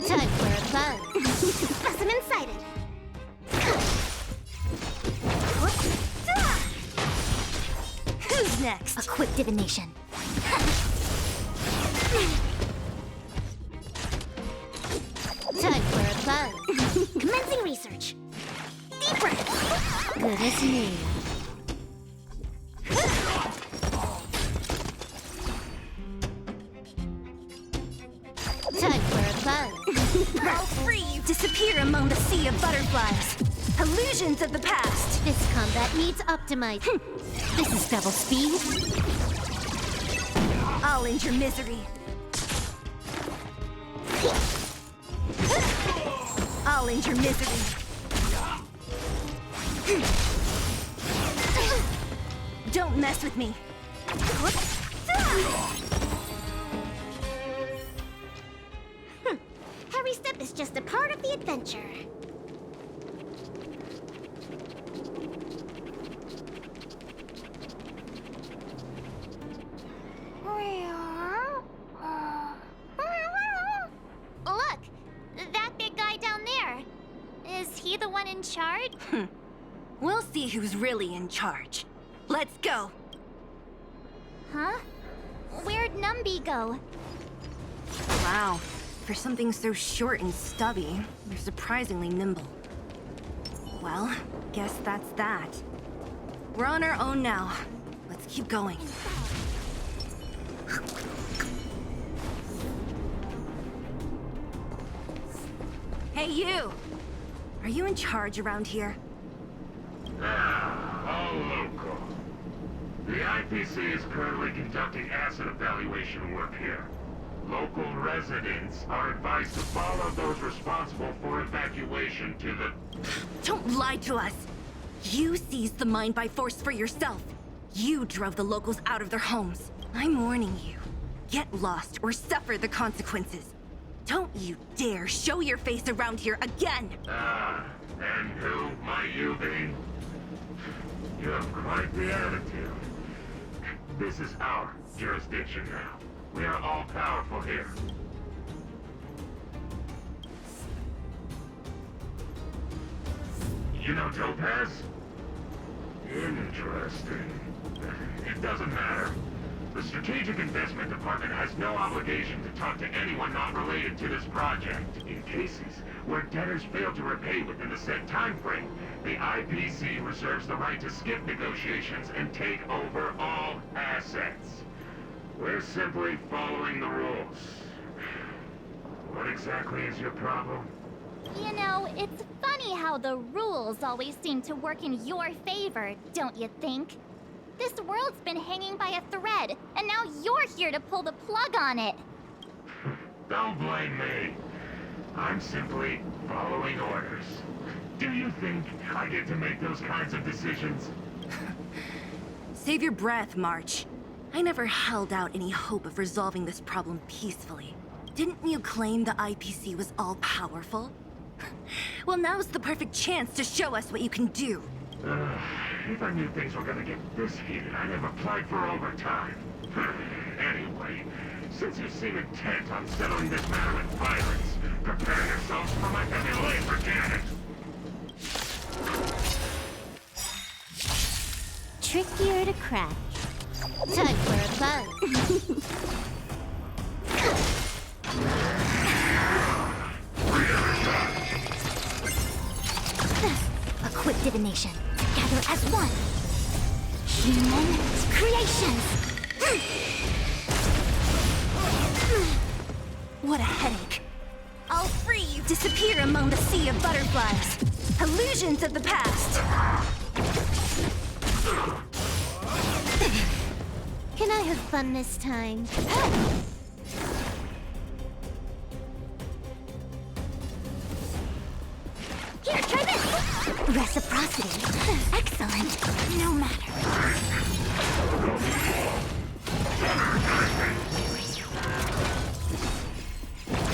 Time for a fun. Specimen sighted. Who's next? A quick divination. Time for a fun. Commencing research. Deep breath. Good as new. Time for a fun. I'll free you. Disappear among the sea of butterflies. Illusions of the past. This combat needs optimized. This is double speed. I'll end your misery. I'll end your misery. Don't mess with me. Every step is just a part of the adventure. Look! That big guy down there. Is he the one in charge? We'll see who's really in charge. Let's go. Huh? Where'd Numby go? Wow. For something so short and stubby, they're surprisingly nimble. Well, guess that's that. We're on our own now. Let's keep going. Hey, you! Are you in charge around here? All local. The IPC is currently conducting asset evaluation work here. Local residents are advised to follow those responsible for evacuation to the... Don't lie to us! You seized the mine by force for yourself. You drove the locals out of their homes. I'm warning you. Get lost or suffer the consequences. Don't you dare show your face around here again! And who might you be? You have quite the attitude. This is our jurisdiction now. We are all powerful here. You know Topaz? Interesting. It doesn't matter. The Strategic Investment Department has no obligation to talk to anyone not related to this project. In cases where debtors fail to repay within the set time frame, the IPC reserves the right to skip negotiations and take over all assets. We're simply following the rules. What exactly is your problem? You know, it's funny how the rules always seem to work in your favor, don't you think? This world's been hanging by a thread, and now you're here to pull the plug on it. Don't blame me. I'm simply following orders. Do you think I get to make those kinds of decisions? Save your breath, March. I never held out any hope of resolving this problem peacefully. Didn't you claim the IPC was all-powerful? Well, now's the perfect chance to show us what you can do. If I knew things were gonna get this heated, I'd have applied for overtime. Anyway, since you seem intent on settling this matter with violence, prepare yourselves for my heavy laser cannon. Trickier to crack. Time for a buzz. A quick divination, together as one. Human creations. What a headache. I'll free you. Disappear among the sea of butterflies. Illusions of the past. Can I have fun this time? Here, try this! Reciprocity. Excellent. No matter.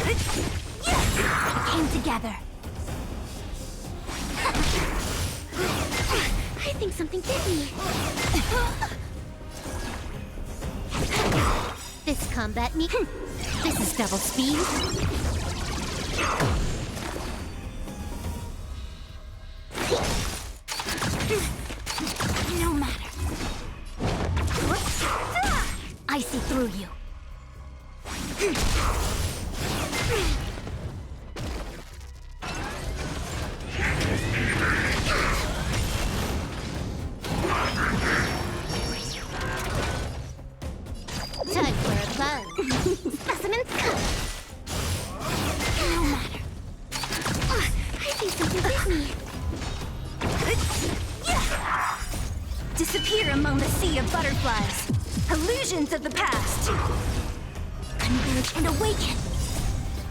It came together. I think something bit me. This combat me. This is double speed. No matter. I see through you. Time for a buzz. Specimens come. No matter. I think something bit me. Disappear among the sea of butterflies. Illusions of the past. Converge and awaken.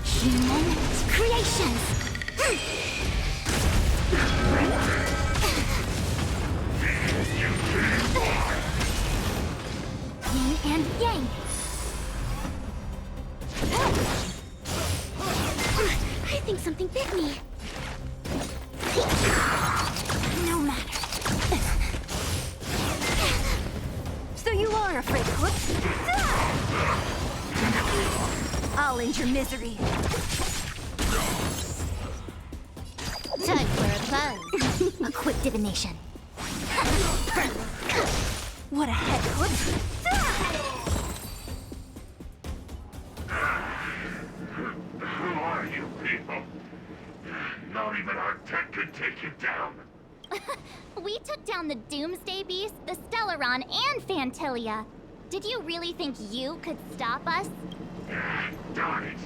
Human creations. Yin and yang. I think something bit me. No matter. So you are afraid, Whoops. I'll end your misery. Time for a buzz. A quick divination. What a head, Whoops. Who are you people? Not even our tech could take you down. We took down the Doomsday Beast, the Stellaron, and Fantilia. Did you really think you could stop us? Darn it.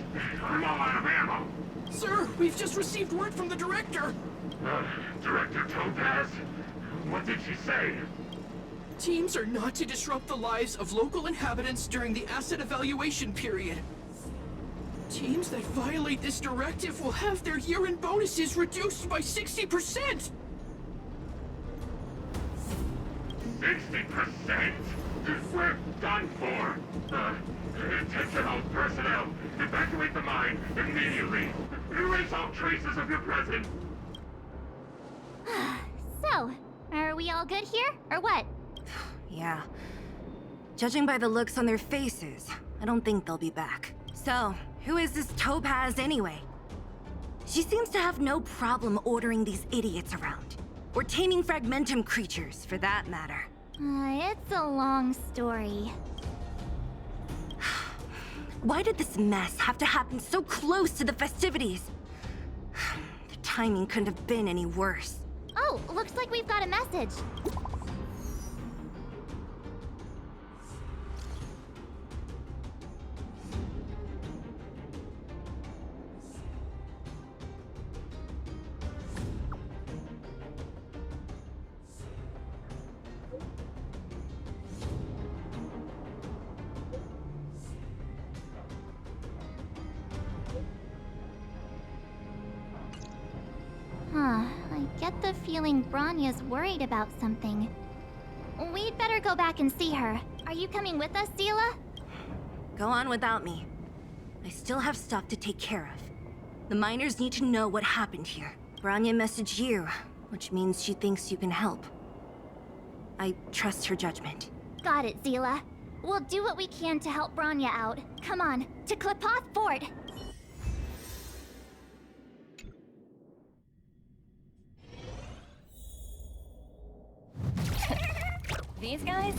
I'm all out of ammo. Sir, we've just received word from the director. Director Topaz? What did she say? Teams are not to disrupt the lives of local inhabitants during the asset evaluation period. Teams that violate this directive will have their year-end bonuses reduced by 60%! 60%? We're done for. Attention all personnel. Evacuate the mine immediately. Erase all traces of your president. So, are we all good here, or what? Yeah. Judging by the looks on their faces, I don't think they'll be back. So, who is this Topaz anyway? She seems to have no problem ordering these idiots around. Or taming fragmentum creatures, for that matter. It's a long story. Why did this mess have to happen so close to the festivities? The timing couldn't have been any worse. Oh, looks like we've got a message. get the feeling Bronya's worried about something. We'd better go back and see her. Are you coming with us, Zila? Go on without me. I still have stuff to take care of. The miners need to know what happened here. Bronya messaged you, which means she thinks you can help. I trust her judgment. Got it, Zila. We'll do what we can to help Bronya out. Come on, to Klipoth Fort! These guys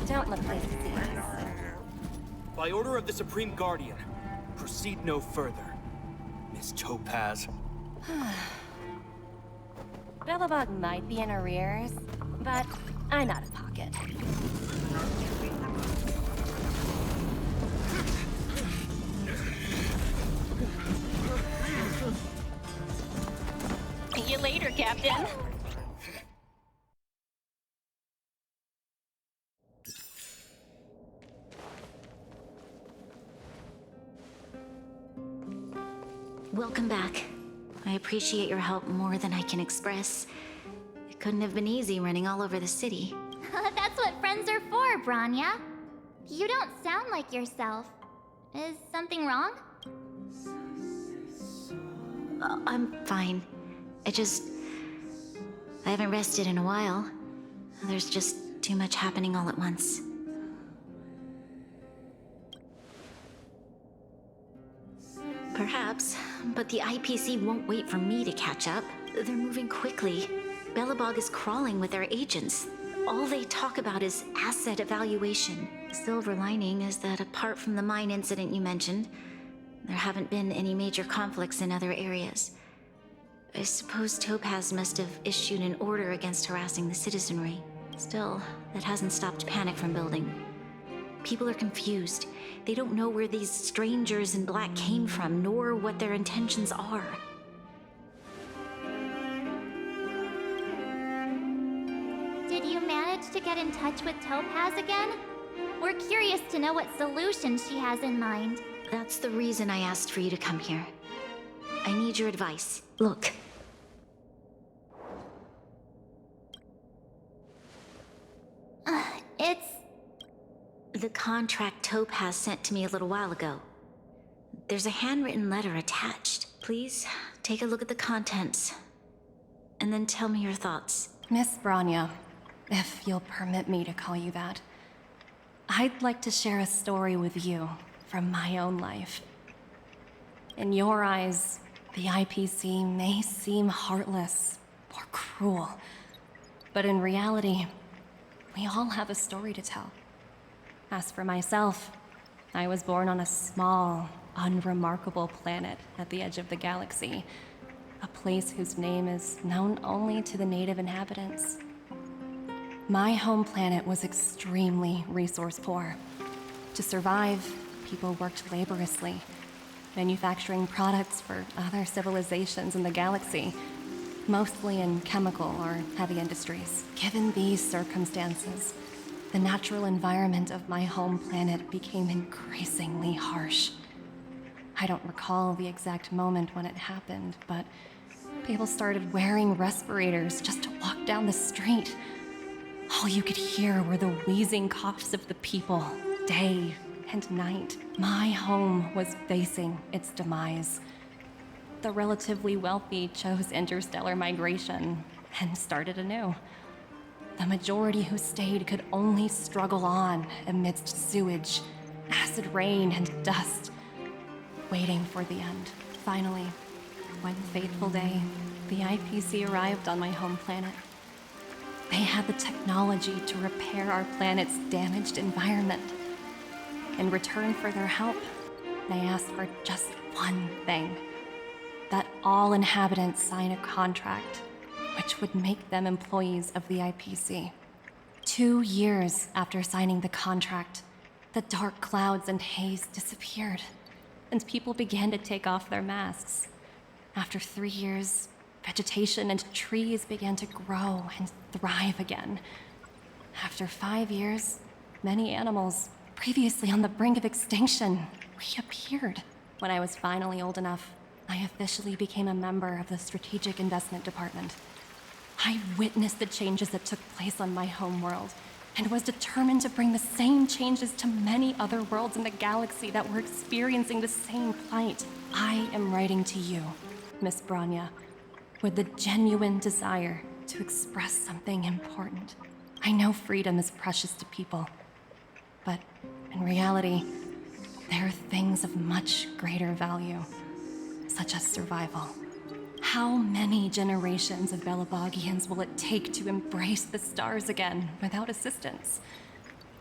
don't look pleased to see us. By order of the Supreme Guardian, proceed no further, Miss Topaz. Belobog might be in arrears, but I'm out of pocket. See you later, Captain. Welcome back. I appreciate your help more than I can express. It couldn't have been easy running all over the city. That's what friends are for, Bronya. You don't sound like yourself. Is something wrong? I'm fine. I haven't rested in a while. There's just too much happening all at once. Perhaps, but the IPC won't wait for me to catch up. They're moving quickly. Belobog is crawling with their agents. All they talk about is asset evaluation. The silver lining is that apart from the mine incident you mentioned, there haven't been any major conflicts in other areas. I suppose Topaz must have issued an order against harassing the citizenry. Still, that hasn't stopped panic from building. People are confused. They don't know where these strangers in black came from, nor what their intentions are. Did you manage to get in touch with Topaz again? We're curious to know what solution she has in mind. That's the reason I asked for you to come here. I need your advice. Look. It's... the contract Topaz sent to me a little while ago. There's a handwritten letter attached. Please, take a look at the contents. And then tell me your thoughts. Miss Bronya, if you'll permit me to call you that, I'd like to share a story with you from my own life. In your eyes, the IPC may seem heartless or cruel, but in reality, we all have a story to tell. As for myself, I was born on a small, unremarkable planet at the edge of the galaxy, a place whose name is known only to the native inhabitants. My home planet was extremely resource poor. To survive, people worked laboriously, manufacturing products for other civilizations in the galaxy, mostly in chemical or heavy industries. Given these circumstances, the natural environment of my home planet became increasingly harsh. I don't recall the exact moment when it happened, but people started wearing respirators just to walk down the street. All you could hear were the wheezing coughs of the people, day and night. My home was facing its demise. The relatively wealthy chose interstellar migration and started anew. The majority who stayed could only struggle on amidst sewage, acid rain, and dust, waiting for the end. Finally, one fateful day, the IPC arrived on my home planet. They had the technology to repair our planet's damaged environment. In return for their help, they asked for just one thing: that all inhabitants sign a contract which would make them employees of the IPC. 2 years after signing the contract, the dark clouds and haze disappeared, and people began to take off their masks. After 3 years, vegetation and trees began to grow and thrive again. After 5 years, many animals, previously on the brink of extinction, reappeared. When I was finally old enough, I officially became a member of the Strategic Investment Department. I witnessed the changes that took place on my homeworld, and was determined to bring the same changes to many other worlds in the galaxy that were experiencing the same plight. I am writing to you, Miss Branya, with the genuine desire to express something important. I know freedom is precious to people, but in reality, there are things of much greater value, such as survival. How many generations of Belabogians will it take to embrace the stars again without assistance?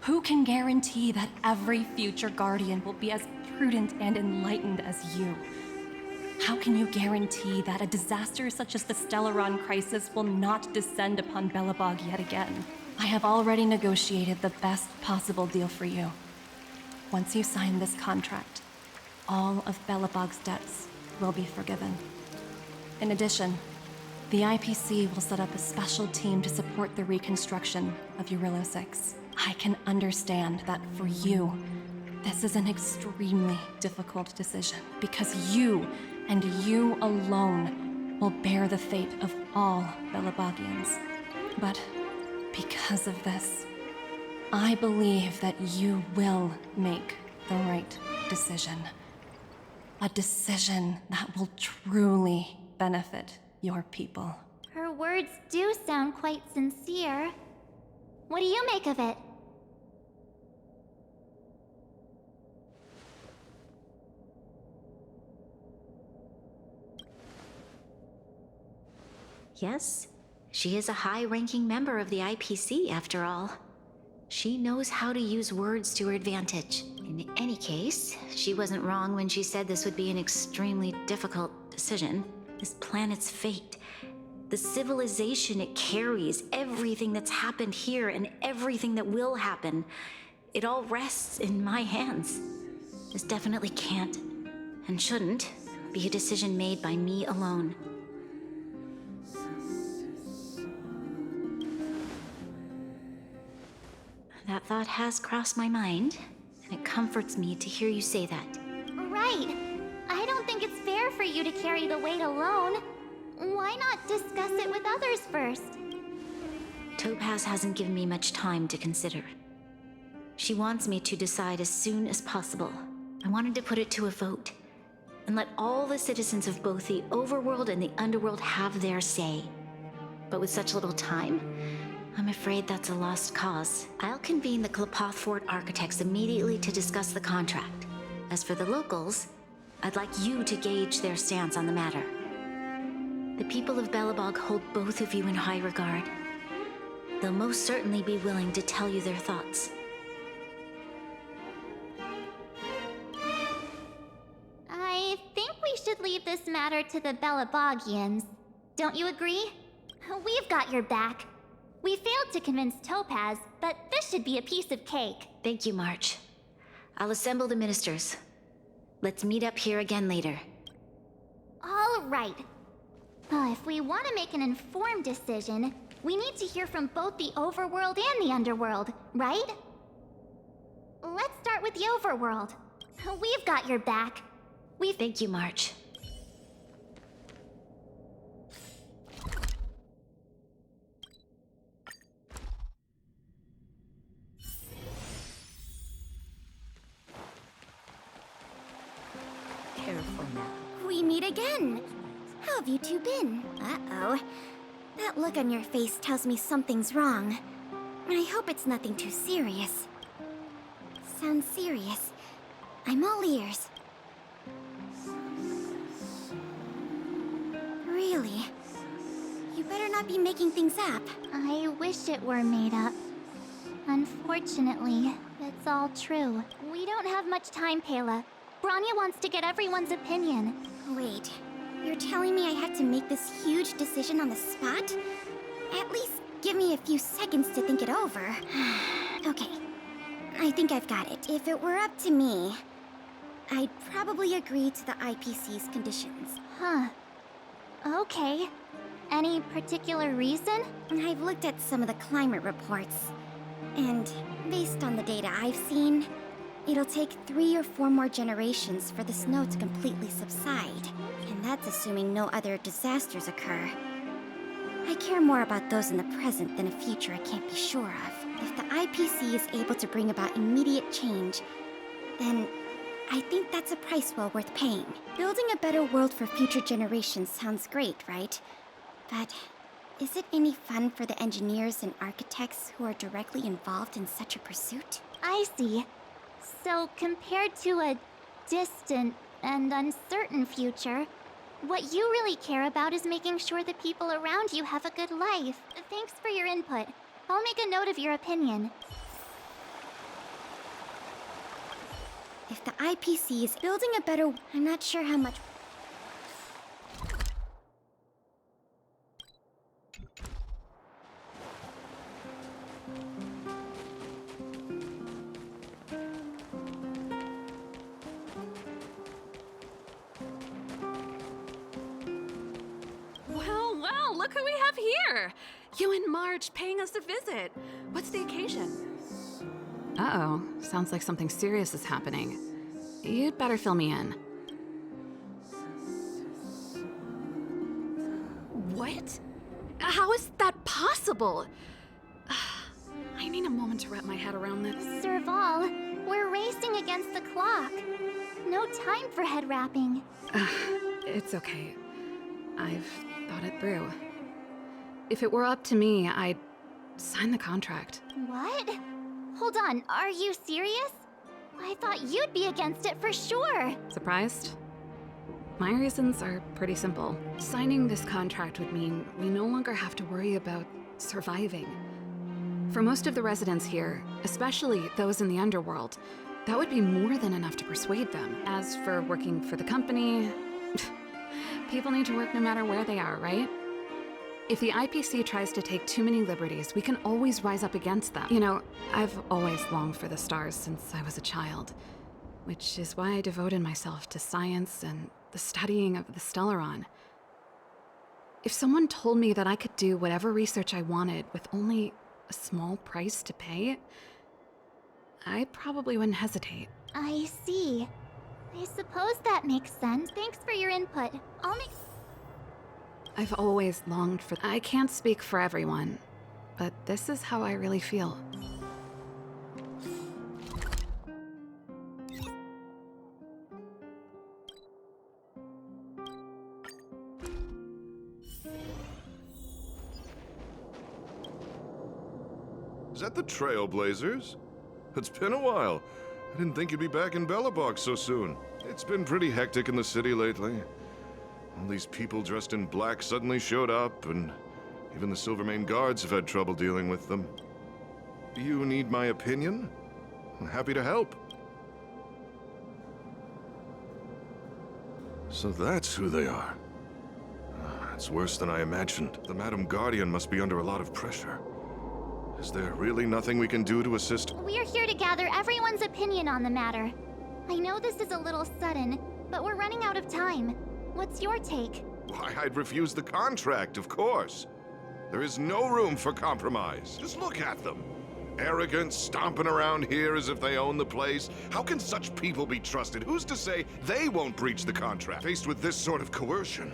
Who can guarantee that every future Guardian will be as prudent and enlightened as you? How can you guarantee that a disaster such as the Stellaron crisis will not descend upon Belobog yet again? I have already negotiated the best possible deal for you. Once you sign this contract, all of Belobog's debts will be forgiven. In addition, the IPC will set up a special team to support the reconstruction of Eurillo 6. I can understand that for you, this is an extremely difficult decision, because you, and you alone, will bear the fate of all Belobogians. But because of this, I believe that you will make the right decision. A decision that will truly benefit your people. Her words do sound quite sincere. What do you make of it? Yes, she is a high-ranking member of the IPC, after all. She knows how to use words to her advantage. In any case, she wasn't wrong when she said this would be an extremely difficult decision. This planet's fate, the civilization it carries, everything that's happened here and everything that will happen, it all rests in my hands. This definitely can't, and shouldn't, be a decision made by me alone. That thought has crossed my mind, and it comforts me to hear you say that. Right. I don't think it's fair for you to carry the weight alone. Why not discuss it with others first? Topaz hasn't given me much time to consider. She wants me to decide as soon as possible. I wanted to put it to a vote, and let all the citizens of both the Overworld and the Underworld have their say. But with such little time, I'm afraid that's a lost cause. I'll convene the Klapothfort architects immediately to discuss the contract. As for the locals, I'd like you to gauge their stance on the matter. The people of Belobog hold both of you in high regard. They'll most certainly be willing to tell you their thoughts. I think we should leave this matter to the Belobogians. Don't you agree? We've got your back. We failed to convince Topaz, but this should be a piece of cake. Thank you, March. I'll assemble the ministers. Let's meet up here again later. All right. If we want to make an informed decision, we need to hear from both the Overworld and the Underworld, right? Let's start with the Overworld. We've got your back. Thank you, March. Careful now. We meet again. How have you two been? Uh-oh. That look on your face tells me something's wrong. I hope it's nothing too serious. Sounds serious. I'm all ears. Really? You better not be making things up. I wish it were made up. Unfortunately, it's all true. We don't have much time, Pela. Branya wants to get everyone's opinion. Wait, you're telling me I have to make this huge decision on the spot? At least give me a few seconds to think it over. Okay, I think I've got it. If it were up to me, I'd probably agree to the IPC's conditions. Huh. Okay. Any particular reason? I've looked at some of the climate reports, and based on the data I've seen, it'll take 3 or 4 more generations for the snow to completely subside. And And that's assuming no other disasters occur. I care more about those in the present than a future I can't be sure of. If the IPC is able to bring about immediate change, then I think that's a price well worth paying. Building a better world for future generations sounds great, right? But is it any fun for the engineers and architects who are directly involved in such a pursuit? I see. So, compared to a distant and uncertain future, what you really care about is making sure the people around you have a good life. Thanks for your input. I'll make a note of your opinion. If the IPC is building a better... I'm not sure how much... Well, look who we have here! You and Marge paying us a visit. What's the occasion? Uh-oh, sounds like something serious is happening. You'd better fill me in. What? How is that possible? I need a moment to wrap my head around this. Serval, we're racing against the clock. No time for head wrapping. It's okay. I've thought it through. If it were up to me, I'd sign the contract. What? Hold on, are you serious? I thought you'd be against it for sure. Surprised? My reasons are pretty simple. Signing this contract would mean we no longer have to worry about surviving. For most of the residents here, especially those in the underworld, that would be more than enough to persuade them. As for working for the company, people need to work no matter where they are, right? If the IPC tries to take too many liberties, we can always rise up against them. You know, I've always longed for the stars since I was a child, which is why I devoted myself to science and the studying of the Stellaron. If someone told me that I could do whatever research I wanted with only a small price to pay, I probably wouldn't hesitate. I see. I suppose that makes sense. Thanks for your input. I'll make... I've always longed for... I can't speak for everyone, but this is how I really feel. Is that the Trailblazers? It's been a while. I didn't think you'd be back in Belobog so soon. It's been pretty hectic in the city lately. All these people dressed in black suddenly showed up, and even the Silvermane guards have had trouble dealing with them. You need my opinion? I'm happy to help. So that's who they are. It's worse than I imagined. The Madam Guardian must be under a lot of pressure. Is there really nothing we can do to assist? We're here to gather everyone's opinion on the matter. I know this is a little sudden, but we're running out of time. What's your take? Why, I'd refuse the contract, of course. There is no room for compromise. Just look at them. Arrogant, stomping around here as if they own the place. How can such people be trusted? Who's to say they won't breach the contract? Faced with this sort of coercion,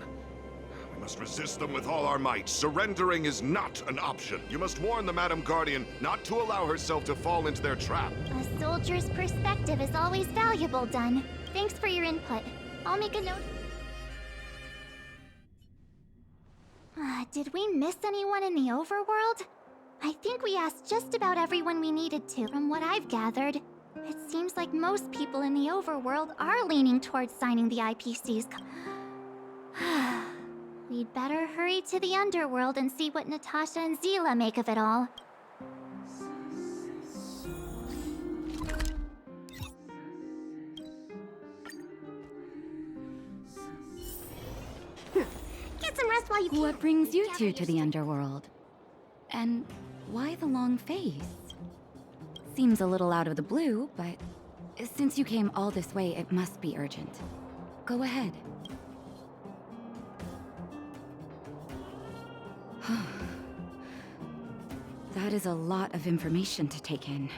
we must resist them with all our might. Surrendering is not an option. You must warn the Madam Guardian not to allow herself to fall into their trap. A soldier's perspective is always valuable, Dun. Thanks for your input. I'll make a note. Did we miss anyone in the overworld? I think we asked just about everyone we needed to. From what I've gathered, it seems like most people in the overworld are leaning towards signing the IPC's We'd better hurry to the underworld and see what Natasha and Zila make of it all. Get some rest while you can. What brings you two to the underworld? And why the long face? Seems a little out of the blue, but since you came all this way, it must be urgent. Go ahead. That is a lot of information to take in.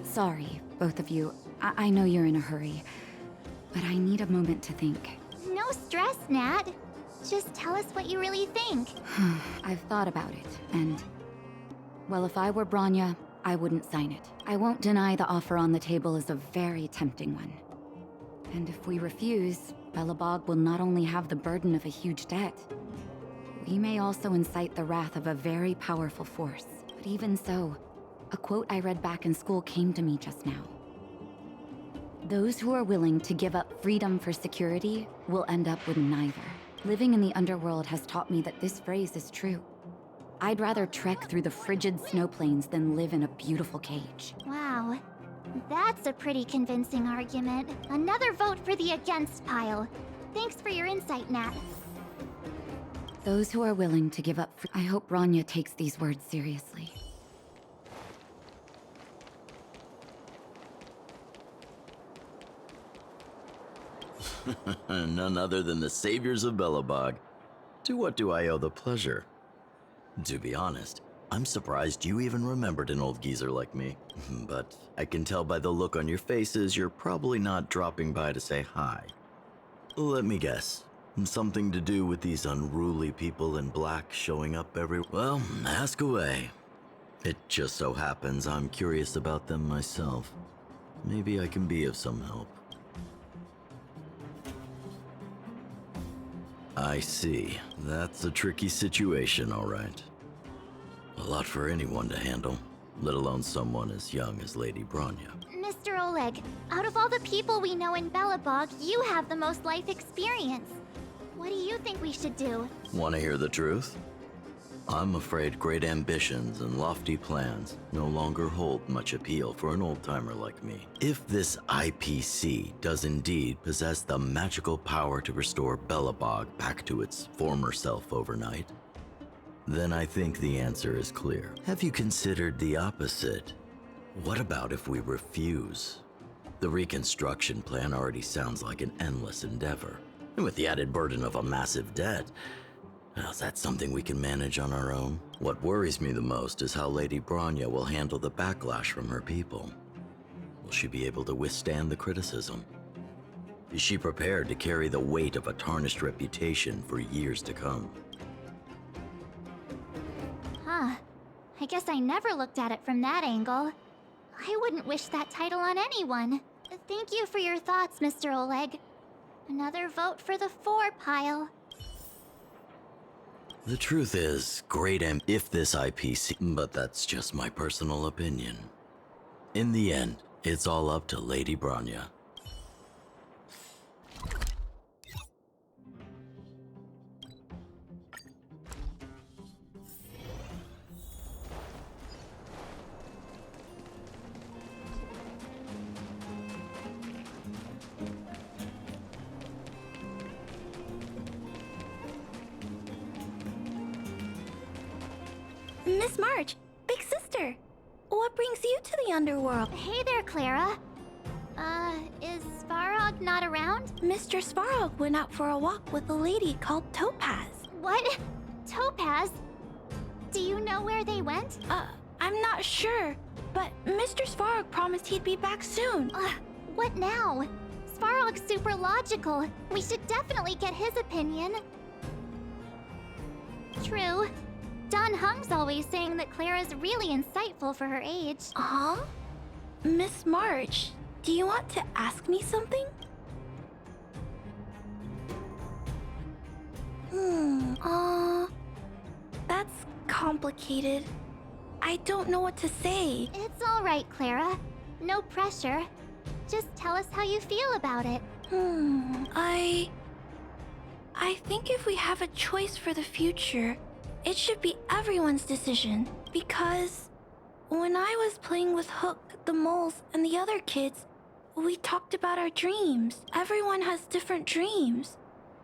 Sorry, both of you. I know you're in a hurry, but I need a moment to think. No stress, Nat. Just tell us what you really think. I've thought about it, and... well, if I were Bronya, I wouldn't sign it. I won't deny the offer on the table is a very tempting one. And if we refuse, Belobog will not only have the burden of a huge debt, we may also incite the wrath of a very powerful force. But even so, a quote I read back in school came to me just now. Those who are willing to give up freedom for security will end up with neither. Living in the underworld has taught me that this phrase is true. I'd rather trek through the frigid snow plains than live in a beautiful cage. Wow. That's a pretty convincing argument. Another vote for the against pile. Thanks for your insight, Nat. Those who are willing to give up I hope Bronya takes these words seriously. None other than the saviors of Belobog. To what do I owe the pleasure? To be honest, I'm surprised you even remembered an old geezer like me. But I can tell by the look on your faces you're probably not dropping by to say hi. Let me guess. Something to do with these unruly people in black showing up every... Well, ask away. It just so happens I'm curious about them myself. Maybe I can be of some help. I see. That's a tricky situation, all right. A lot for anyone to handle, let alone someone as young as Lady Bronya. Mr. Oleg, out of all the people we know in Belobog, you have the most life experience. What do you think we should do? Want to hear the truth? I'm afraid great ambitions and lofty plans no longer hold much appeal for an old-timer like me. If this IPC does indeed possess the magical power to restore Belobog back to its former self overnight, then I think the answer is clear. Have you considered the opposite? What about if we refuse? The reconstruction plan already sounds like an endless endeavor. And with the added burden of a massive debt, well, that's something we can manage on our own. What worries me the most is how Lady Bronya will handle the backlash from her people. Will she be able to withstand the criticism? Is she prepared to carry the weight of a tarnished reputation for years to come? Huh. I guess I never looked at it from that angle. I wouldn't wish that title on anyone. Thank you for your thoughts, Mr. Oleg. Another vote for the 4 pile. The truth is, if this IPC, but that's just my personal opinion. In the end, it's all up to Lady Bronya. Miss March, big sister, what brings you to the underworld? Hey there, Clara. Is Svarog not around? Mr. Svarog went out for a walk with a lady called Topaz. What? Topaz? Do you know where they went? I'm not sure, but Mr. Svarog promised he'd be back soon. What now? Svarog's super logical. We should definitely get his opinion. True. Don Hung's always saying that Clara's really insightful for her age. Huh? Miss March, do you want to ask me something? That's complicated. I don't know what to say. It's all right, Clara. No pressure. Just tell us how you feel about it. I think if we have a choice for the future, it should be everyone's decision. Because when I was playing with Hook, the moles, and the other kids, we talked about our dreams. Everyone has different dreams.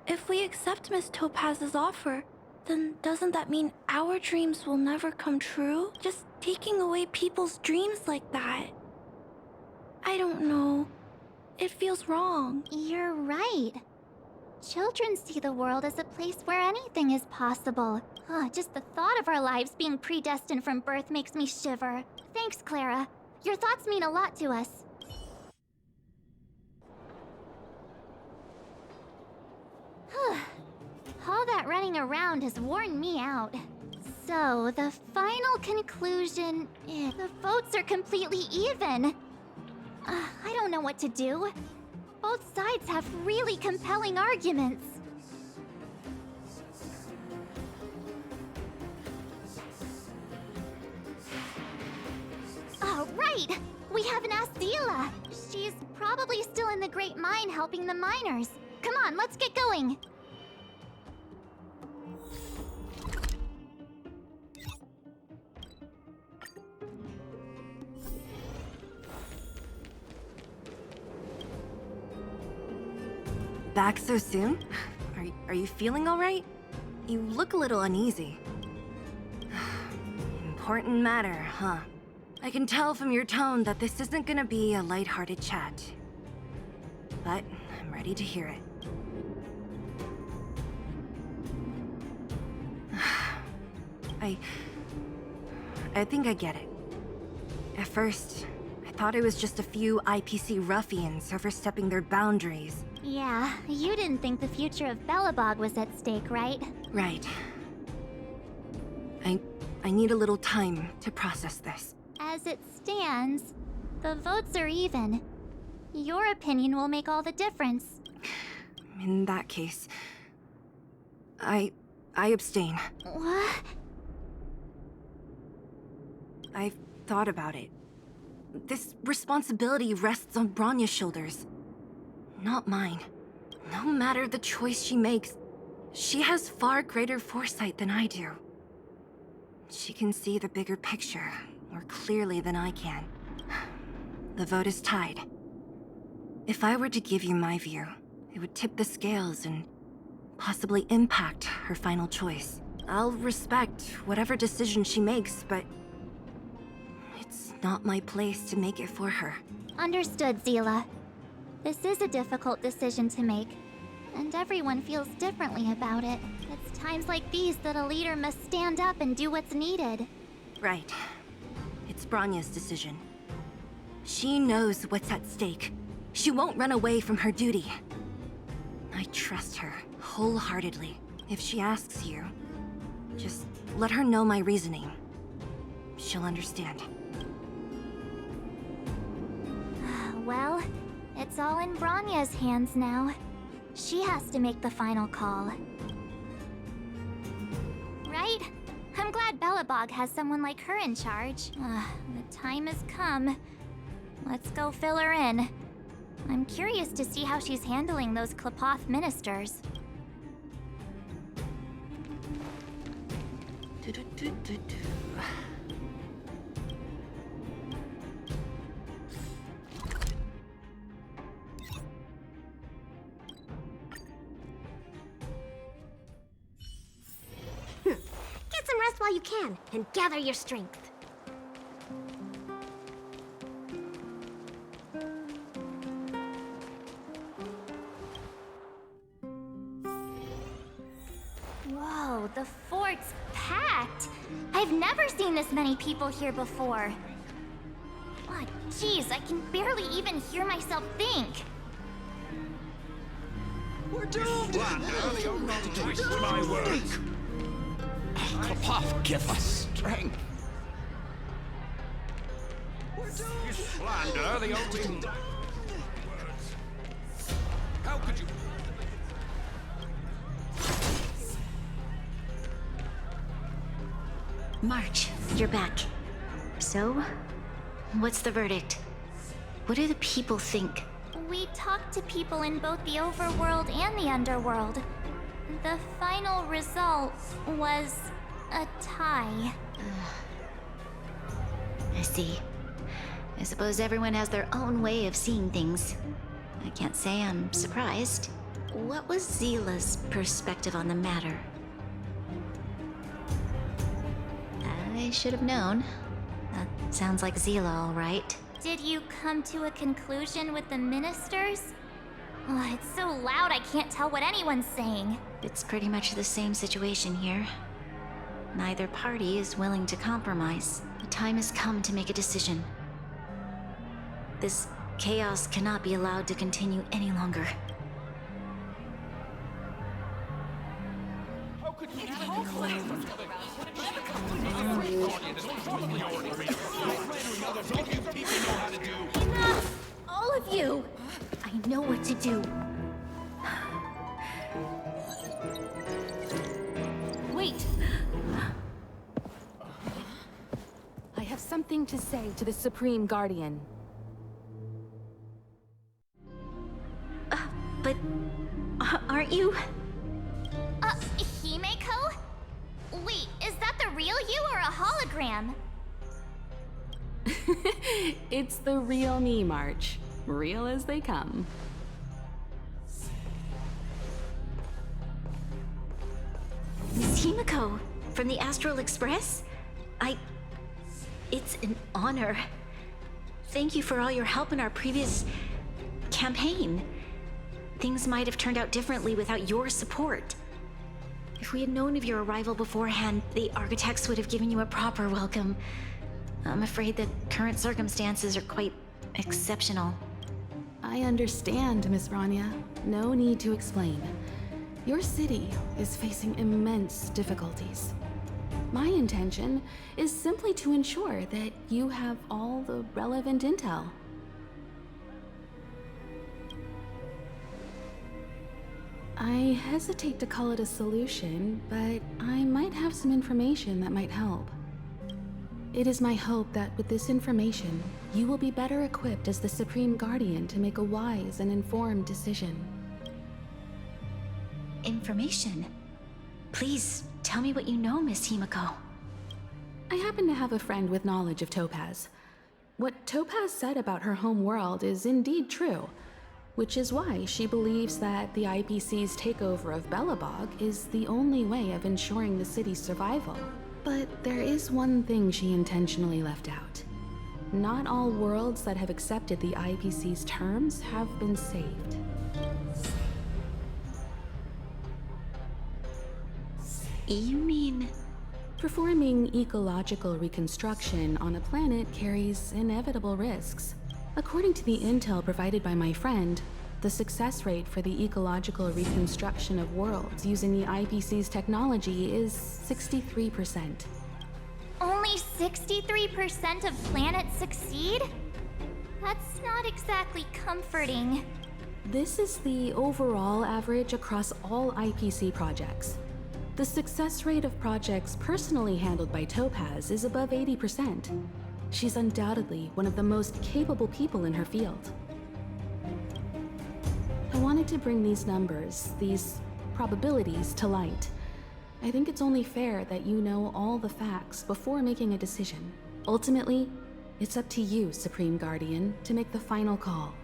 If we accept Miss Topaz's offer, then doesn't that mean our dreams will never come true? Just taking away people's dreams like that. I don't know. It feels wrong. You're right. Children see the world as a place where anything is possible. Just the thought of our lives being predestined from birth makes me shiver. Thanks, Clara. Your thoughts mean a lot to us. that running around has worn me out. So, the final conclusion is the votes are completely even. I don't know what to do. Both sides have really compelling arguments. Oh, right! We haven't asked Zila. She's probably still in the Great Mine helping the miners. Come on, let's get going. Back so soon? Are you feeling all right? You look a little uneasy. Important matter, huh? I can tell from your tone that this isn't gonna be a lighthearted chat. But I'm ready to hear it. I think I get it. At first, I thought it was just a few IPC ruffians overstepping their boundaries. Yeah, you didn't think the future of Belobog was at stake, right? Right. I need a little time to process this. As it stands, the votes are even. Your opinion will make all the difference. In that case, I abstain. What? I've thought about it. This responsibility rests on Bronya's shoulders, not mine. No matter the choice she makes, she has far greater foresight than I do. She can see the bigger picture more clearly than I can. The vote is tied. If I were to give you my view, it would tip the scales and possibly impact her final choice. I'll respect whatever decision she makes, but it's not my place to make it for her. Understood, Zila. This is a difficult decision to make, and everyone feels differently about it. It's times like these that a leader must stand up and do what's needed. Right. It's Bronya's decision. She knows what's at stake. She won't run away from her duty. I trust her wholeheartedly. If she asks you, just let her know my reasoning. She'll understand. Well, it's all in Bronya's hands now. She has to make the final call. Right? I'm glad Belobog has someone like her in charge. The time has come. Let's go fill her in. I'm curious to see how she's handling those Klapoth ministers. Get some rest while you can, and gather your strength. Whoa, the fort's packed! I've never seen this many people here before. Oh, jeez, I can barely even hear myself think. We're doomed! Twist my words. Klapoth, give us strength. You slander the only... How could you... March, you're back. So, what's the verdict? What do the people think? We talked to people in both the overworld and the underworld. The final result was a tie. I see. I suppose everyone has their own way of seeing things. I can't say I'm surprised. What was Zila's perspective on the matter? I should have known. That sounds like Zila, all right. Did you come to a conclusion with the ministers? Oh, it's so loud I can't tell what anyone's saying. It's pretty much the same situation here. Neither party is willing to compromise. The time has come to make a decision. This chaos cannot be allowed to continue any longer. do. Wait! I have something to say to the Supreme Guardian. But aren't you? Himeko? Wait, is that the real you or a hologram? It's the real me, March. Real as they come. Miss Himeko, from the Astral Express? It's an honor. Thank you for all your help in our previous campaign. Things might have turned out differently without your support. If we had known of your arrival beforehand, the architects would have given you a proper welcome. I'm afraid the current circumstances are quite exceptional. I understand, Miss Rania. No need to explain. Your city is facing immense difficulties. My intention is simply to ensure that you have all the relevant intel. I hesitate to call it a solution, but I might have some information that might help. It is my hope that with this information, you will be better equipped as the Supreme Guardian to make a wise and informed decision. Information? Please, tell me what you know, Miss Himeko. I happen to have a friend with knowledge of Topaz. What Topaz said about her home world is indeed true, which is why she believes that the IPC's takeover of Belobog is the only way of ensuring the city's survival. But there is one thing she intentionally left out. Not all worlds that have accepted the IPC's terms have been saved. You mean... Performing ecological reconstruction on a planet carries inevitable risks. According to the intel provided by my friend, the success rate for the ecological reconstruction of worlds using the IPC's technology is 63%. Only 63% of planets succeed? That's not exactly comforting. This is the overall average across all IPC projects. The success rate of projects personally handled by Topaz is above 80%. She's undoubtedly one of the most capable people in her field. I wanted to bring these numbers, these probabilities, to light. I think it's only fair that you know all the facts before making a decision. Ultimately, it's up to you, Supreme Guardian, to make the final call.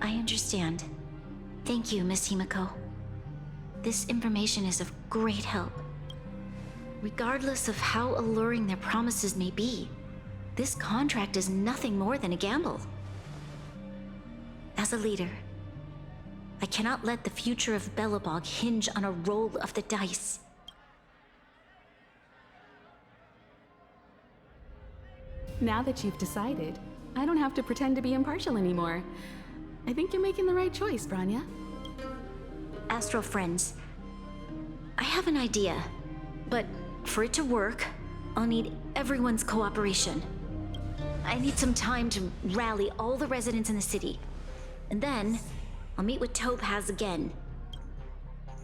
I understand. Thank you, Miss Himeko. This information is of great help. Regardless of how alluring their promises may be, this contract is nothing more than a gamble. As a leader, I cannot let the future of Belobog hinge on a roll of the dice. Now that you've decided, I don't have to pretend to be impartial anymore. I think you're making the right choice, Branya. Astral friends, I have an idea, but for it to work, I'll need everyone's cooperation. I need some time to rally all the residents in the city, and then I'll meet with Topaz again.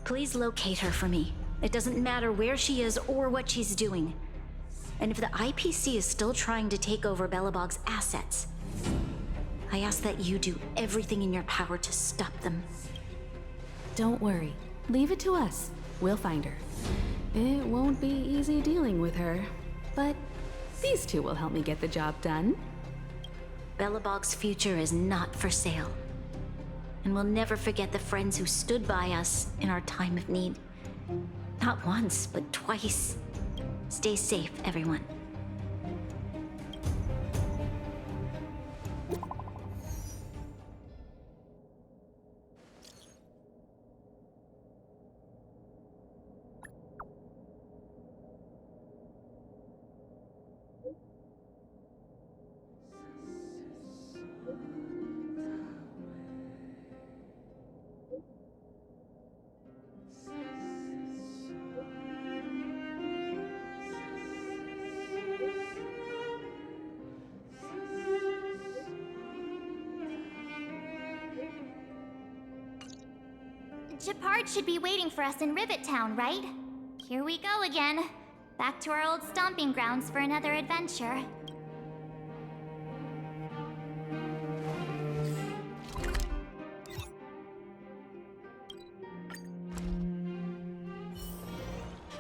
Please locate her for me. It doesn't matter where she is or what she's doing. And if the IPC is still trying to take over Belobog's assets, I ask that you do everything in your power to stop them. Don't worry. Leave it to us. We'll find her. It won't be easy dealing with her, but these two will help me get the job done. Belobog's future is not for sale. And we'll never forget the friends who stood by us in our time of need. Not once, but twice. Stay safe, everyone. Shepard should be waiting for us in Rivet Town, right? Here we go again. Back to our old stomping grounds for another adventure.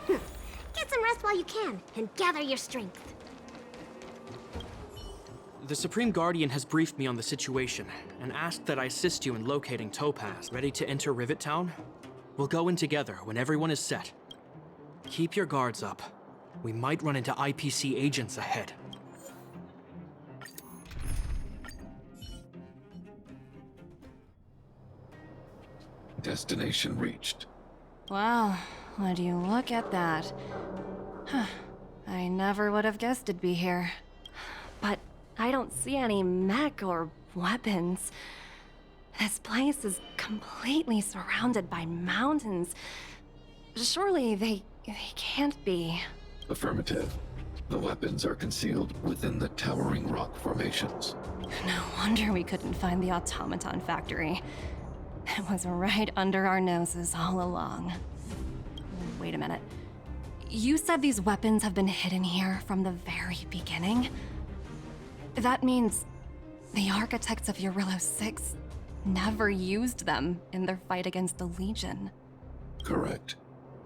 Get some rest while you can, and gather your strength. The Supreme Guardian has briefed me on the situation and asked that I assist you in locating Topaz. Ready to enter Rivet Town? We'll go in together when everyone is set. Keep your guards up. We might run into IPC agents ahead. Destination reached. Wow, would you look at that? Huh. I never would have guessed it'd be here. But I don't see any mech or weapons. This place is completely surrounded by mountains. Surely they can't be. Affirmative. The weapons are concealed within the towering rock formations. No wonder we couldn't find the automaton factory. It was right under our noses all along. Wait a minute. You said these weapons have been hidden here from the very beginning? That means the architects of Eurillo 6 never used them in their fight against the Legion. Correct.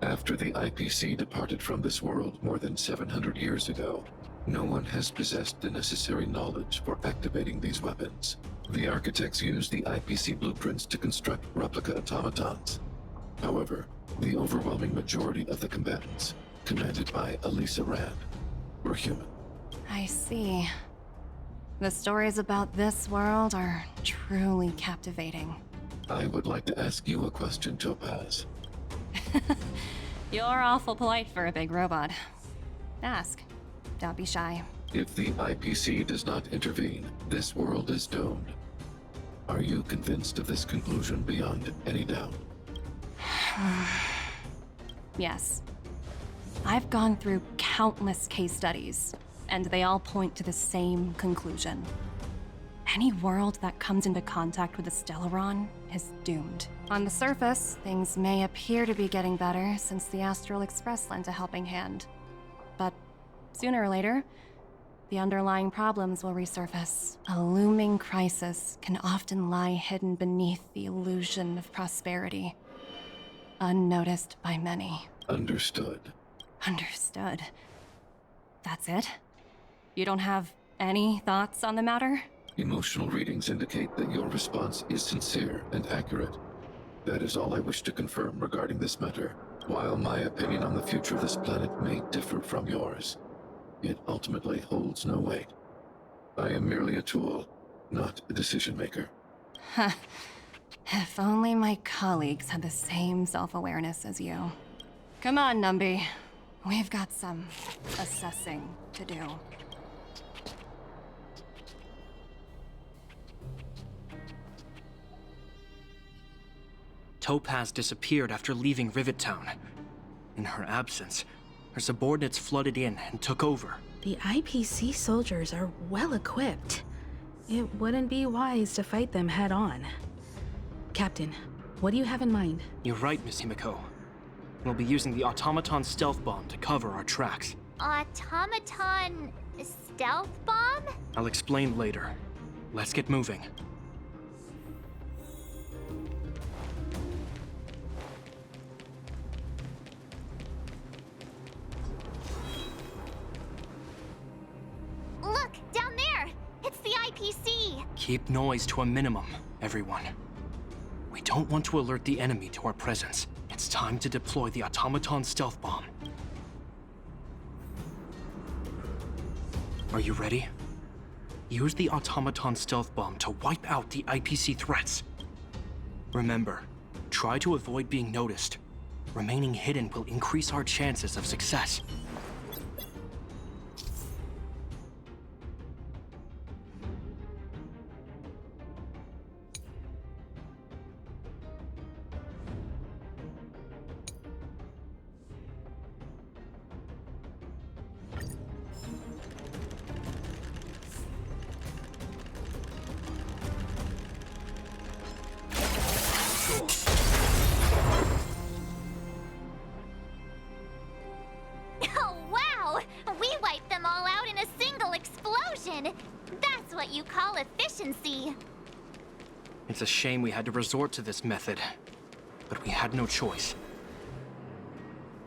After the IPC departed from this world more than 700 years ago, no one has possessed the necessary knowledge for activating these weapons. The architects used the IPC blueprints to construct replica automatons. However, the overwhelming majority of the combatants, commanded by Elisa Rand, were human. I see. The stories about this world are truly captivating. I would like to ask you a question, Topaz. You're awful polite for a big robot. Ask. Don't be shy. If the IPC does not intervene, this world is doomed. Are you convinced of this conclusion beyond any doubt? Yes. I've gone through countless case studies, and they all point to the same conclusion. Any world that comes into contact with the Stellaron is doomed. On the surface, things may appear to be getting better since the Astral Express lent a helping hand. But sooner or later, the underlying problems will resurface. A looming crisis can often lie hidden beneath the illusion of prosperity, unnoticed by many. Understood. Understood. That's it? You don't have any thoughts on the matter? Emotional readings indicate that your response is sincere and accurate. That is all I wish to confirm regarding this matter. While my opinion on the future of this planet may differ from yours, it ultimately holds no weight. I am merely a tool, not a decision maker. Huh. If only my colleagues had the same self-awareness as you. Come on, Numby. We've got some assessing to do. Topaz disappeared after leaving Rivet Town. In her absence, her subordinates flooded in and took over. The IPC soldiers are well equipped. It wouldn't be wise to fight them head on. Captain, what do you have in mind? You're right, Miss Himiko. We'll be using the automaton stealth bomb to cover our tracks. Automaton stealth bomb? I'll explain later. Let's get moving. Look, down there! It's the IPC! Keep noise to a minimum, everyone. We don't want to alert the enemy to our presence. It's time to deploy the automaton stealth bomb. Are you ready? Use the automaton stealth bomb to wipe out the IPC threats. Remember, try to avoid being noticed. Remaining hidden will increase our chances of success. you call efficiency. It's a shame we had to resort to this method, but we had no choice.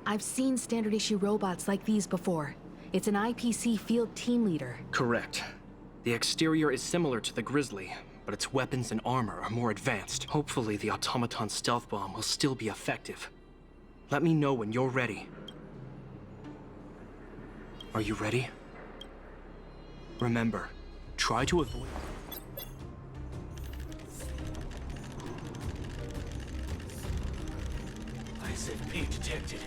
I've seen standard issue robots like these before. It's an IPC field team leader. Correct. The exterior is similar to the Grizzly, but its weapons and armor are more advanced. Hopefully the automaton stealth bomb will still be effective. Let me know when you're ready. Are you ready? Remember, try to avoid... ISFP detected.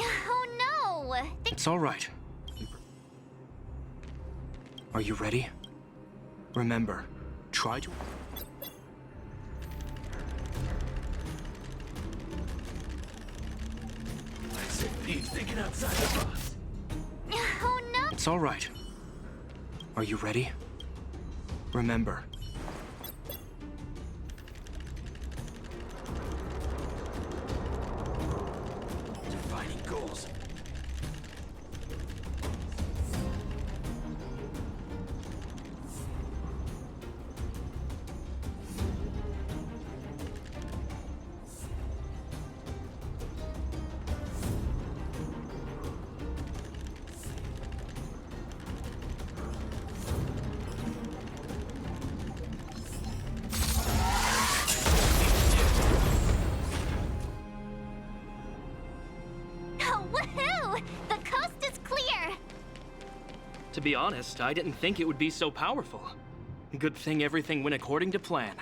Oh no! It's all right. Are you ready? Remember, try to... ISFP thinking outside the box. Oh no! It's all right. Are you ready? Remember. Defining goals. Woohoo! The coast is clear! To be honest, I didn't think it would be so powerful. Good thing everything went according to plan.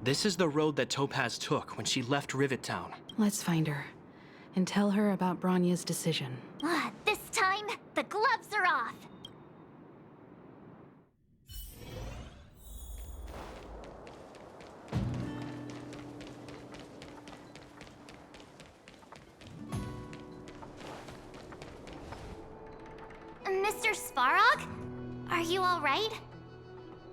This is the road that Topaz took when she left Rivet Town. Let's find her and tell her about Bronya's decision. This time, the gloves are off. Mr. Svarog? Are you all right?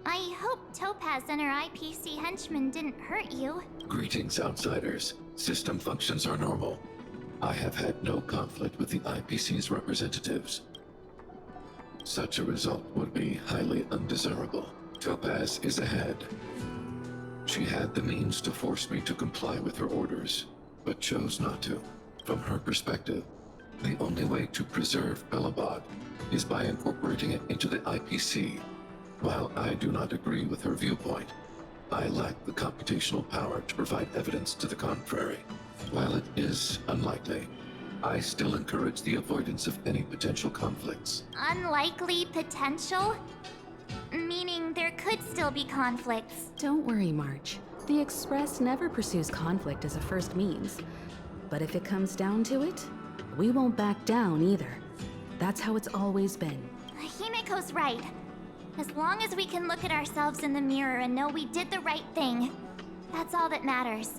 I hope Topaz and her IPC henchmen didn't hurt you. Greetings, outsiders. System functions are normal. I have had no conflict with the IPC's representatives. Such a result would be highly undesirable. Topaz is ahead. She had the means to force me to comply with her orders, but chose not to. From her perspective, the only way to preserve Belobog is by incorporating it into the IPC. While I do not agree with her viewpoint, I lack the computational power to provide evidence to the contrary. While it is unlikely, I still encourage the avoidance of any potential conflicts. Unlikely potential? Meaning there could still be conflicts. Don't worry, March. The Express never pursues conflict as a first means. But if it comes down to it, we won't back down either. That's how it's always been. Himiko's right. As long as we can look at ourselves in the mirror and know we did the right thing, that's all that matters.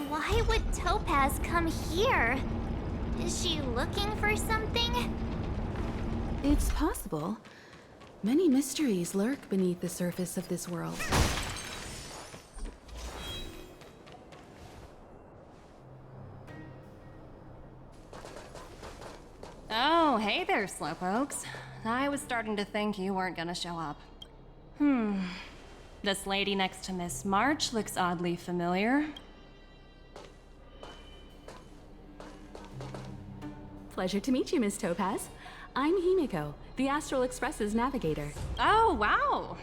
Why would Topaz come here? Is she looking for something? It's possible. Many mysteries lurk beneath the surface of this world. Oh, hey there, Slowpokes. I was starting to think you weren't gonna show up. This lady next to Miss March looks oddly familiar. Pleasure to meet you, Miss Topaz. I'm Himiko, the Astral Express's navigator. Oh, wow!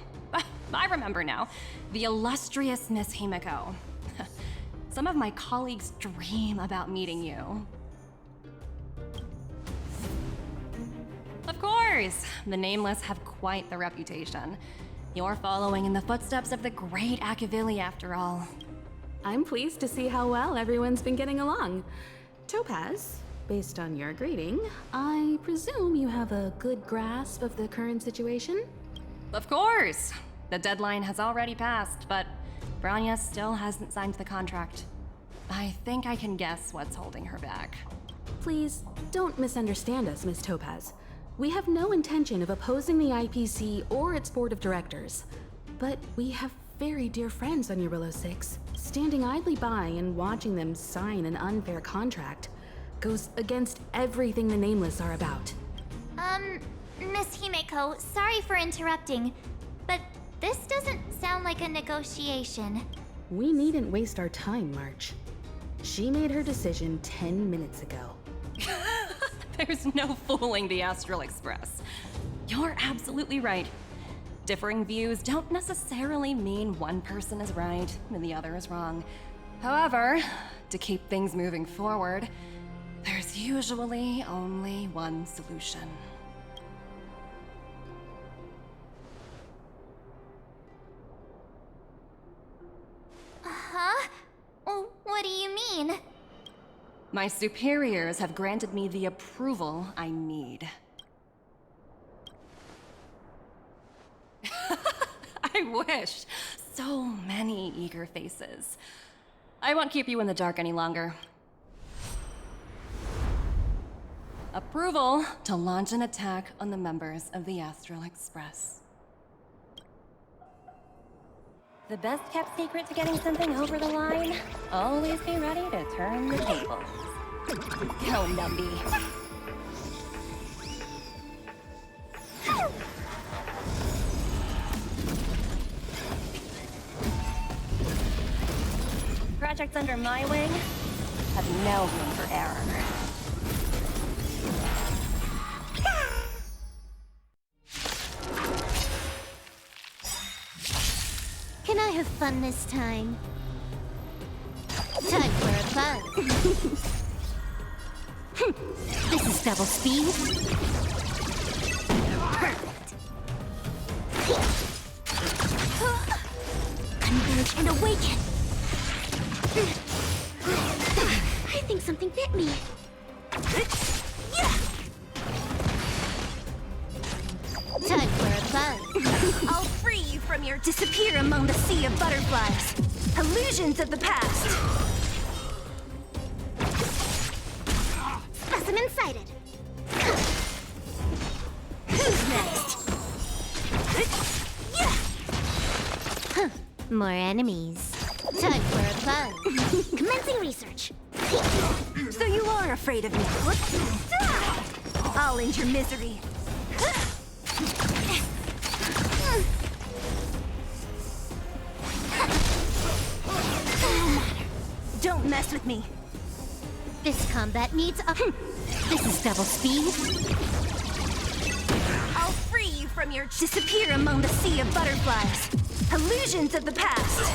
I remember now. The illustrious Miss Himiko. Some of my colleagues dream about meeting you. Of course! The Nameless have quite the reputation. You're following in the footsteps of the great Akavili, after all. I'm pleased to see how well everyone's been getting along. Topaz, Based on your greeting, I presume you have a good grasp of the current situation? Of course! The deadline has already passed, but Branya still hasn't signed the contract. I think I can guess what's holding her back. Please, don't misunderstand us, Miss Topaz. We have no intention of opposing the IPC or its board of directors. But we have very dear friends on Eurillo 6. Standing idly by and watching them sign an unfair contract goes against everything the Nameless are about. Miss Himeko, sorry for interrupting, but this doesn't sound like a negotiation. We needn't waste our time, March. She made her decision 10 minutes ago. There's no fooling the Astral Express. You're absolutely right. Differing views don't necessarily mean one person is right and the other is wrong. However, to keep things moving forward, there's usually only one solution. Huh? What do you mean? My superiors have granted me the approval I need. I wish. So many eager faces. I won't keep you in the dark any longer. Approval to launch an attack on the members of the Astral Express. The best kept secret to getting something over the line? Always be ready to turn the tables. Go, Numby. Projects under my wing have no room for error. Can I have fun this time? Time for a buzz. This is double speed. Perfect. Converge and awaken. I think something bit me. Time for a buzz. I'll free you from your disappear among the sea of butterflies. Illusions of the past. Specimen sighted. Who's next? Huh. More enemies. Time for a buzz. Commencing research. So you are afraid of me. I'll end your misery. Don't mess with me. This combat needs a... This is double speed. I'll free you from your... Disappear among the sea of butterflies. Illusions of the past.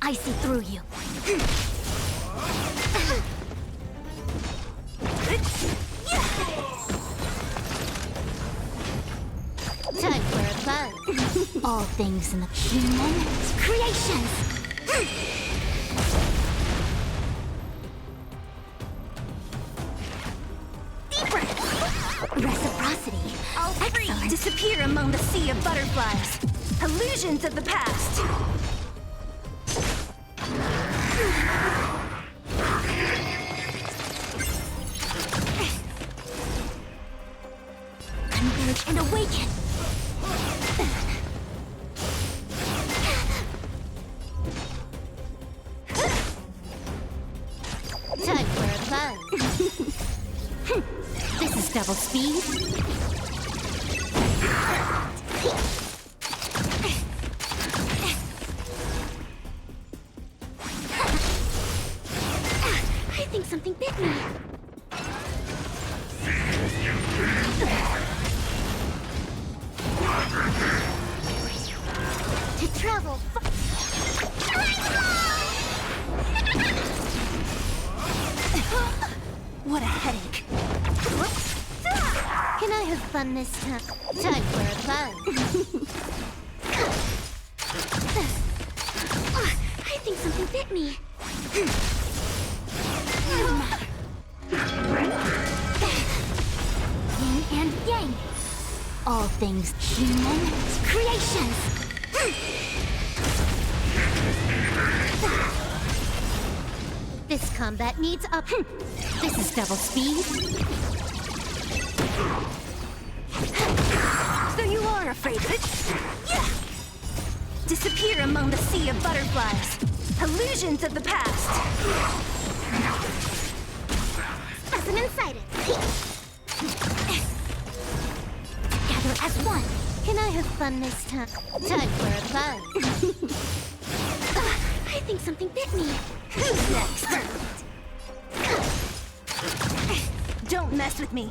I see through you. Time for a buzz. All things in the human creations. Deep breath. Reciprocity. I'll free you. Disappear among the sea of butterflies. Illusions of the past. Converge and awaken. Time for a buzz. This is double speed. I think something bit me. To travel. What a headache. Can I have fun this time? Time for a buzz. me. Yin and yang. All things human creations. This combat needs up. This is double speed. So you are afraid of it? Yeah! Disappear among the sea of butterflies. Illusions of the past. Specimen sighted. Together as one. Can I have fun this time? Time for a buzz. I think something bit me. Who's next? Don't mess with me.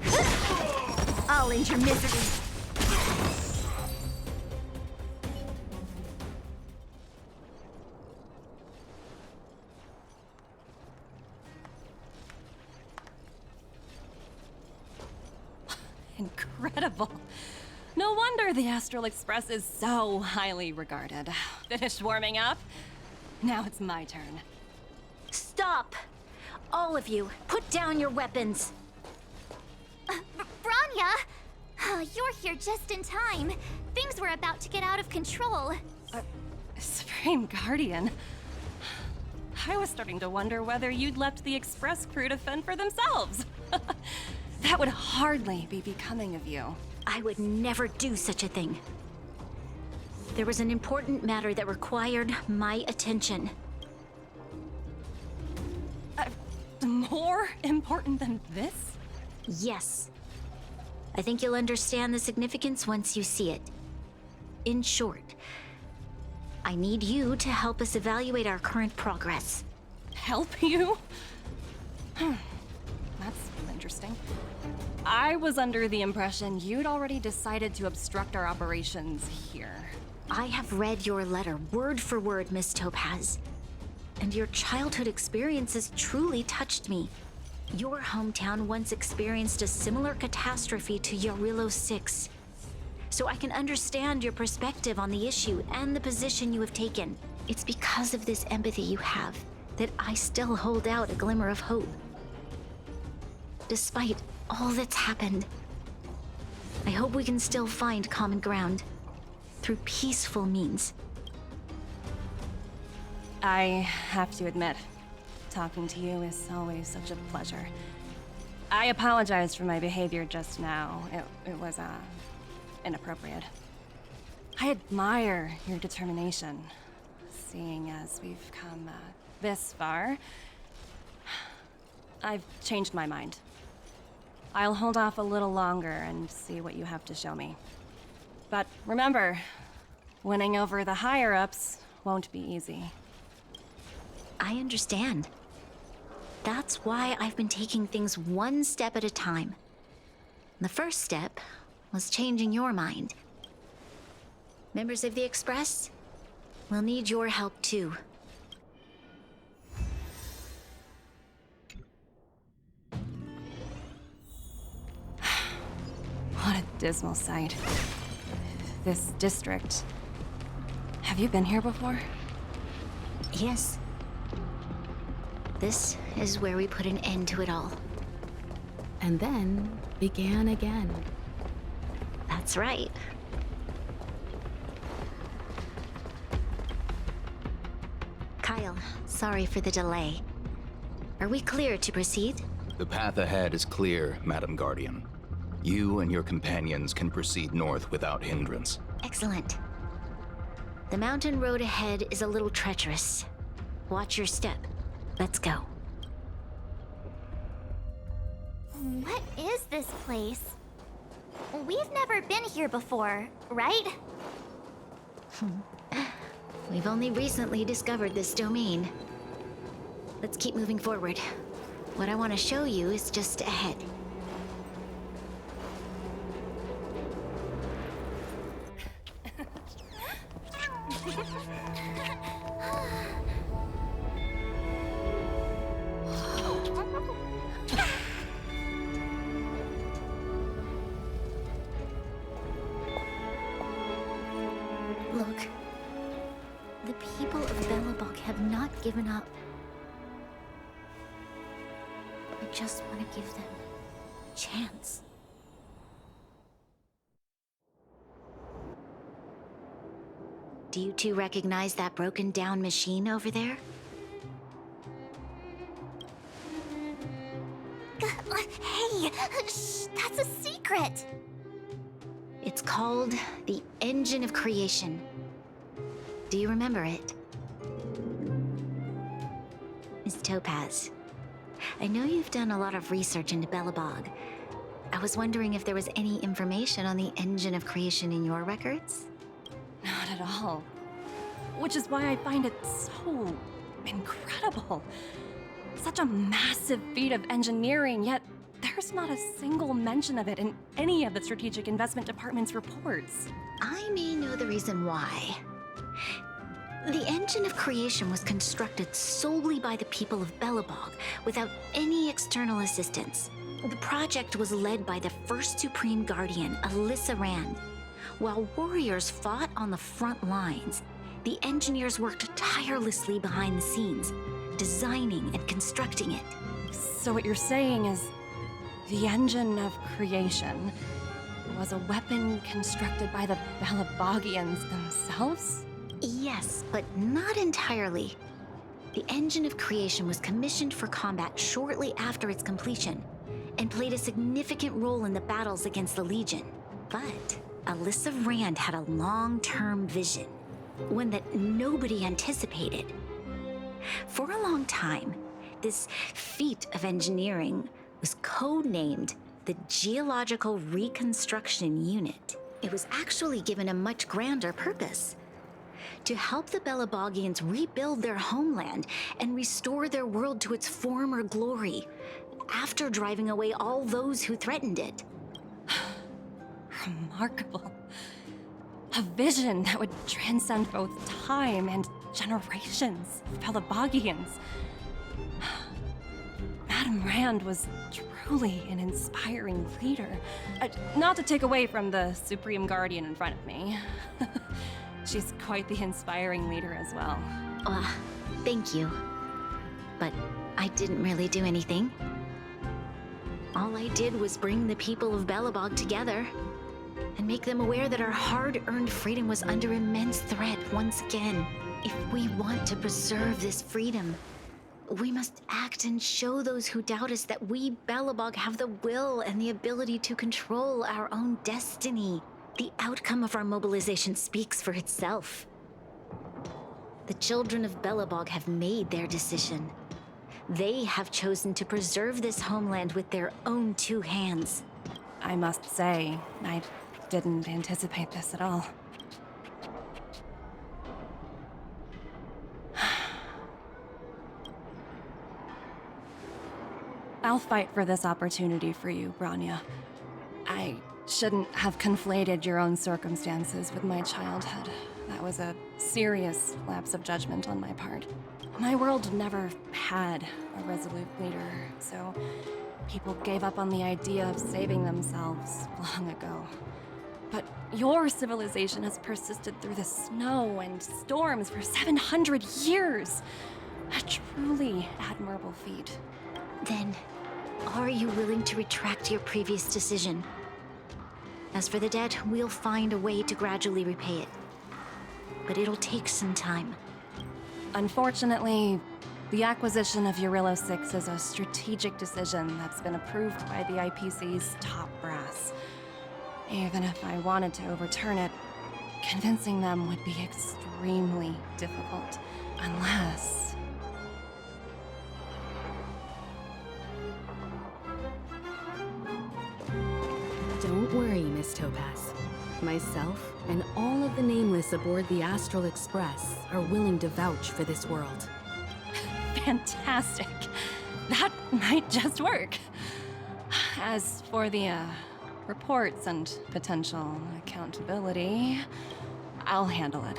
I'll end your misery. Incredible. No wonder the Astral Express is so highly regarded. Finished warming up? Now it's my turn. Stop! All of you, put down your weapons. Branya! You're here just in time. Things were about to get out of control. Supreme Guardian. I was starting to wonder whether you'd left the Express crew to fend for themselves. That would hardly be becoming of you. I would never do such a thing. There was an important matter that required my attention. More important than this? Yes. I think you'll understand the significance once you see it. In short, I need you to help us evaluate our current progress. Help you? That's interesting. I was under the impression you'd already decided to obstruct our operations here. I have read your letter word for word, Miss Topaz. And your childhood experiences truly touched me. Your hometown once experienced a similar catastrophe to Yarillo 6. So I can understand your perspective on the issue and the position you have taken. It's because of this empathy you have that I still hold out a glimmer of hope. Despite all that's happened, I hope we can still find common ground through peaceful means. I have to admit, talking to you is always such a pleasure. I apologize for my behavior just now. It was, inappropriate. I admire your determination, seeing as we've come, this far. I've changed my mind. I'll hold off a little longer and see what you have to show me. But remember, winning over the higher-ups won't be easy. I understand. That's why I've been taking things one step at a time. The first step was changing your mind. Members of the Express, we'll need your help too. What a dismal sight. This district. Have you been here before? Yes. This is where we put an end to it all. And then began again. That's right. Kyle, sorry for the delay. Are we clear to proceed? The path ahead is clear, Madam Guardian. You and your companions can proceed north without hindrance. Excellent. The mountain road ahead is a little treacherous. Watch your step. Let's go. What is this place? We've never been here before, right? We've only recently discovered this domain. Let's keep moving forward. What I want to show you is just ahead. The people of Belobog have not given up. I just want to give them a chance. Do you two recognize that broken down machine over there? Hey, shh, that's a secret. It's called the Engine of Creation. Do you remember it? Miss Topaz, I know you've done a lot of research into Belobog. I was wondering if there was any information on the Engine of Creation in your records? Not at all. Which is why I find it so incredible. Such a massive feat of engineering, yet there's not a single mention of it in any of the Strategic Investment Department's reports. I may know the reason why. The Engine of Creation was constructed solely by the people of Belobog, without any external assistance. The project was led by the first Supreme Guardian, Alyssa Rand. While warriors fought on the front lines, the engineers worked tirelessly behind the scenes, designing and constructing it. So what you're saying is, the Engine of Creation was a weapon constructed by the Belabogians themselves? Yes, but not entirely. The Engine of Creation was commissioned for combat shortly after its completion, and played a significant role in the battles against the Legion. But Alyssa Rand had a long-term vision, one that nobody anticipated. For a long time, this feat of engineering was codenamed the Geological Reconstruction Unit. It was actually given a much grander purpose: to help the Belabogians rebuild their homeland and restore their world to its former glory, after driving away all those who threatened it. Remarkable. A vision that would transcend both time and generations of Belabogians. Madame Rand was truly an inspiring leader. Not to take away from the Supreme Guardian in front of me. She's quite the inspiring leader as well. Thank you. But I didn't really do anything. All I did was bring the people of Belobog together and make them aware that our hard-earned freedom was under immense threat once again. If we want to preserve this freedom, we must act and show those who doubt us that we Belobog have the will and the ability to control our own destiny. The outcome of our mobilization speaks for itself. The children of Belobog have made their decision. They have chosen to preserve this homeland with their own two hands. I must say, I didn't anticipate this at all. I'll fight for this opportunity for you, Branya. I shouldn't have conflated your own circumstances with my childhood. That was a serious lapse of judgment on my part. My world never had a resolute leader, so people gave up on the idea of saving themselves long ago. But your civilization has persisted through the snow and storms for 700 years. A truly admirable feat. Then, are you willing to retract your previous decision? As for the debt, we'll find a way to gradually repay it. But it'll take some time. Unfortunately, the acquisition of Urillo 6 is a strategic decision that's been approved by the IPC's top brass. Even if I wanted to overturn it, convincing them would be extremely difficult. Unless... Don't worry, Miss Topaz. Myself and all of the Nameless aboard the Astral Express are willing to vouch for this world. Fantastic. That might just work. As for the, reports and potential accountability, I'll handle it.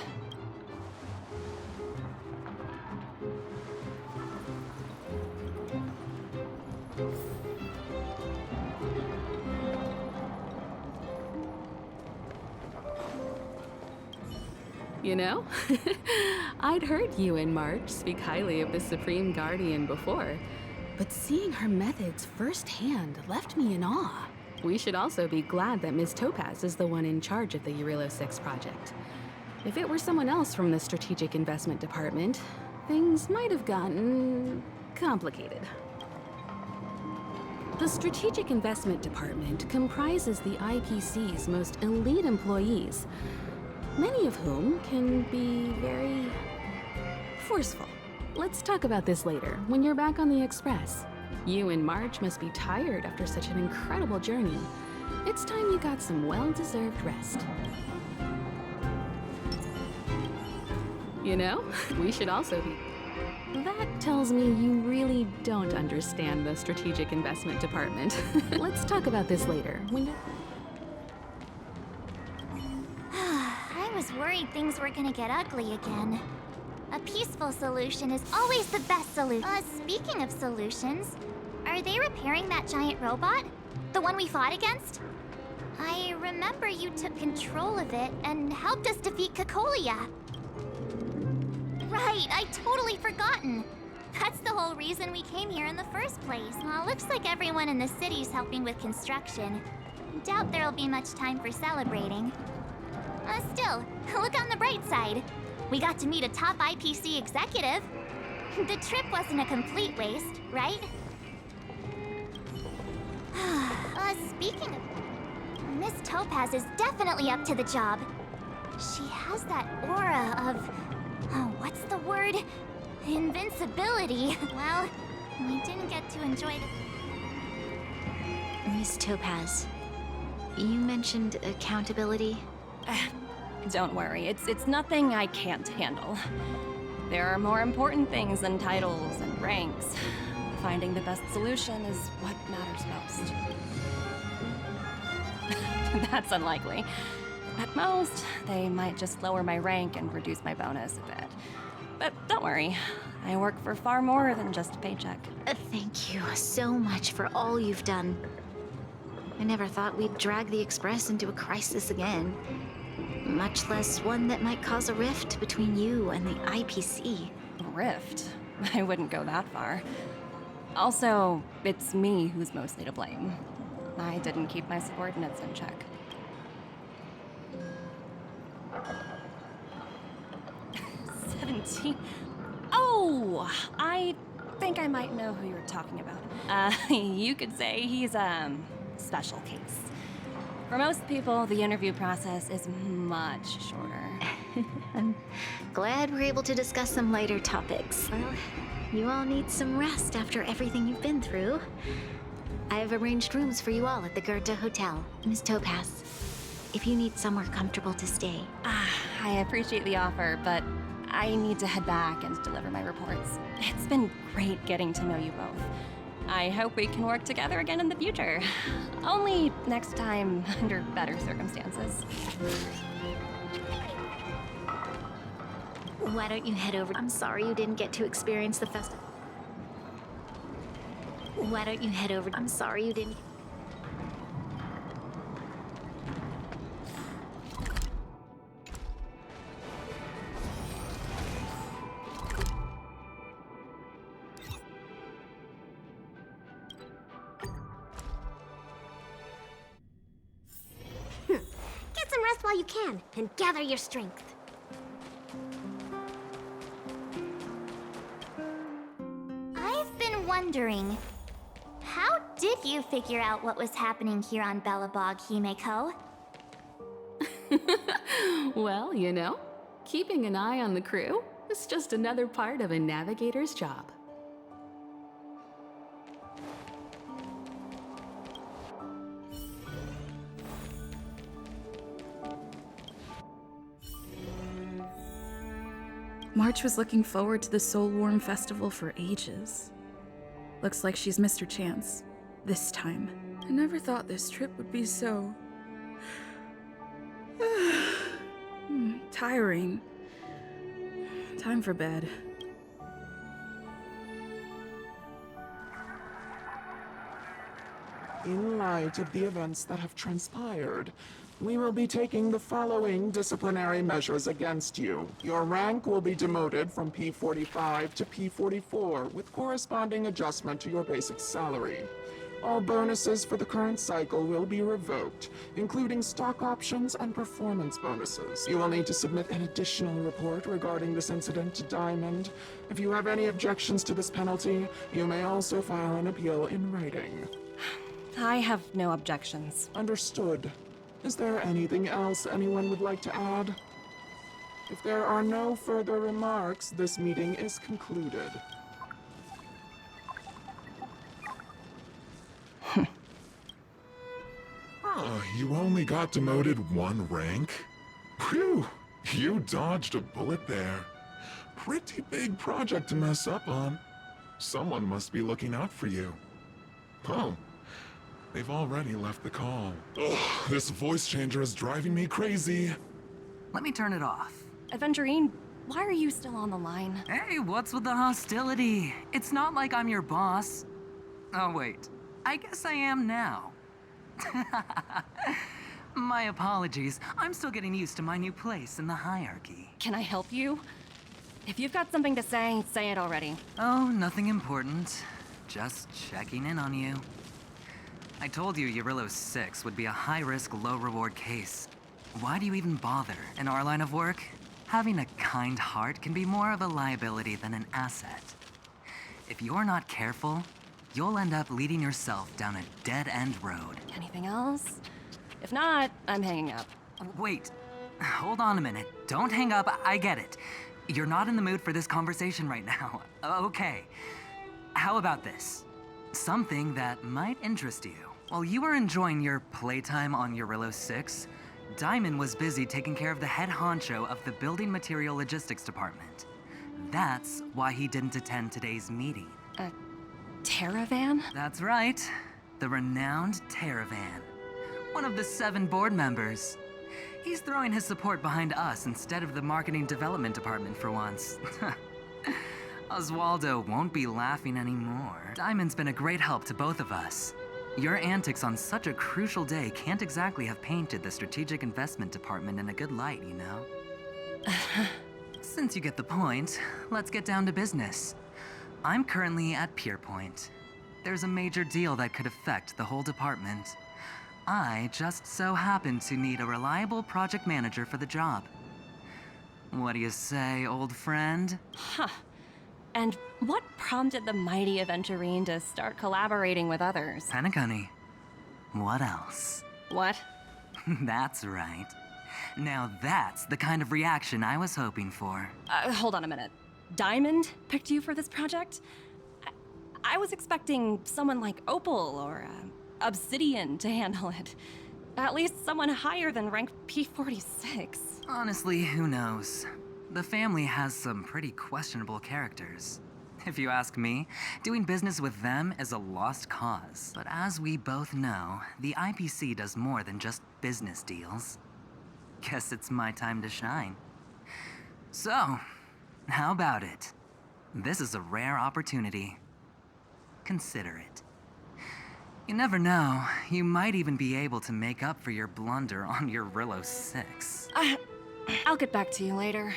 You know? I'd heard you and March speak highly of the Supreme Guardian before, but seeing her methods firsthand left me in awe. We should also be glad that Ms. Topaz is the one in charge of the Eurilo 6 project. If it were someone else from the Strategic Investment Department, things might have gotten complicated. The Strategic Investment Department comprises the IPC's most elite employees, many of whom can be very forceful. Let's talk about this later, when you're back on the Express. You and March must be tired after such an incredible journey. It's time you got some well-deserved rest. You know, we should also be... That tells me you really don't understand the Strategic Investment Department. Let's talk about this later, when you're... I was worried things were gonna get ugly again. A peaceful solution is always the best solution. Speaking of solutions, are they repairing that giant robot? The one we fought against? I remember you took control of it and helped us defeat Cacolia. Right, I totally forgotten. That's the whole reason we came here in the first place. Looks like everyone in the city's helping with construction. Doubt there'll be much time for celebrating. Still, look on the bright side. We got to meet a top IPC executive. The trip wasn't a complete waste, right? Speaking of... Miss Topaz is definitely up to the job. She has that aura of... what's the word? Invincibility. Well, we didn't get to enjoy the... Miss Topaz, you mentioned accountability. Don't worry, it's nothing I can't handle. There are more important things than titles and ranks. Finding the best solution is what matters most. That's unlikely. At most, they might just lower my rank and reduce my bonus a bit. But don't worry, I work for far more than just a paycheck. Thank you so much for all you've done. I never thought we'd drag the Express into a crisis again. Much less one that might cause a rift between you and the IPC. Rift? I wouldn't go that far. Also, it's me who's mostly to blame. I didn't keep my subordinates in check. Oh, I think I might know who you're talking about. You could say he's a special case. For most people, the interview process is much shorter. I'm glad we're able to discuss some lighter topics. Well, you all need some rest after everything you've been through. I have arranged rooms for you all at the Goethe Hotel. Miss Topaz, if you need somewhere comfortable to stay. I appreciate the offer, but I need to head back and deliver my reports. It's been great getting to know you both. I hope we can work together again in the future. Only next time under better circumstances. Why don't you head over? I'm sorry you didn't get to experience the festival. Why don't you head over? I'm sorry you didn't. Get some rest while you can, and gather your strength. I've been wondering, how did you figure out what was happening here on Belobog, Himeko? Well, you know, keeping an eye on the crew is just another part of a navigator's job. March was looking forward to the Soulworm Festival for ages. Looks like she's missed her chance. This time. I never thought this trip would be so... tiring. Time for bed. In light of the events that have transpired, We will be taking the following disciplinary measures against you. Your rank will be demoted from P45 to P44 with corresponding adjustment to your basic salary. All bonuses for the current cycle will be revoked, including stock options and performance bonuses. You will need to submit an additional report regarding this incident to Diamond. If you have any objections to this penalty, you may also file an appeal in writing. I have no objections. Understood. Is there anything else anyone would like to add? If there are no further remarks, this meeting is concluded. You only got demoted 1 rank? Phew, you dodged a bullet there. Pretty big project to mess up on. Someone must be looking out for you. Oh, they've already left the call. Ugh, this voice changer is driving me crazy. Let me turn it off. Aventurine, why are you still on the line? Hey, what's with the hostility? It's not like I'm your boss. Oh wait, I guess I am now. My apologies. I'm still getting used to my new place in the hierarchy. Can I help you? If you've got something to say it already. Oh, nothing important. Just checking in on you. I told you Eurillo 6 would be a high-risk, low-reward case. Why do you even bother? In our line of work, having a kind heart can be more of a liability than an asset. If you're not careful, you'll end up leading yourself down a dead-end road. Anything else? If not, I'm hanging up. Wait, hold on a minute. Don't hang up, I get it. You're not in the mood for this conversation right now. Okay. How about this? Something that might interest you. While you were enjoying your playtime on Eurillo 6, Diamond was busy taking care of the head honcho of the Building Material Logistics Department. That's why he didn't attend today's meeting. Terravan? That's right. The renowned Terravan. One of the 7 board members. He's throwing his support behind us instead of the Marketing Development Department for once. Oswaldo won't be laughing anymore. Diamond's been a great help to both of us. Your antics on such a crucial day can't exactly have painted the Strategic Investment Department in a good light, you know? Since you get the point, let's get down to business. I'm currently at Pierpoint. There's a major deal that could affect the whole department. I just so happen to need a reliable project manager for the job. What do you say, old friend? Huh. And what prompted the mighty Aventurine to start collaborating with others? Pelacony. What else? What? That's right. Now that's the kind of reaction I was hoping for. Hold on a minute. Diamond picked you for this project? I was expecting someone like Opal or Obsidian to handle it. At least someone higher than rank P46. Honestly, who knows? The family has some pretty questionable characters. If you ask me, doing business with them is a lost cause. But as we both know, the IPC does more than just business deals. Guess it's my time to shine. So, how about it? This is a rare opportunity. Consider it. You never know, you might even be able to make up for your blunder on your Eurillo 6. I'll get back to you later.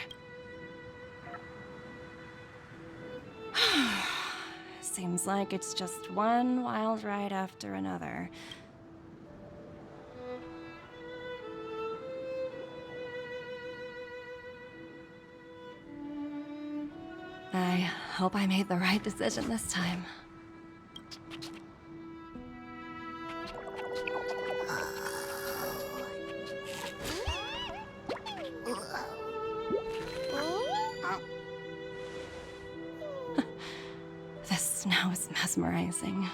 Seems like it's just one wild ride after another. I hope I made the right decision this time. This snow is mesmerizing.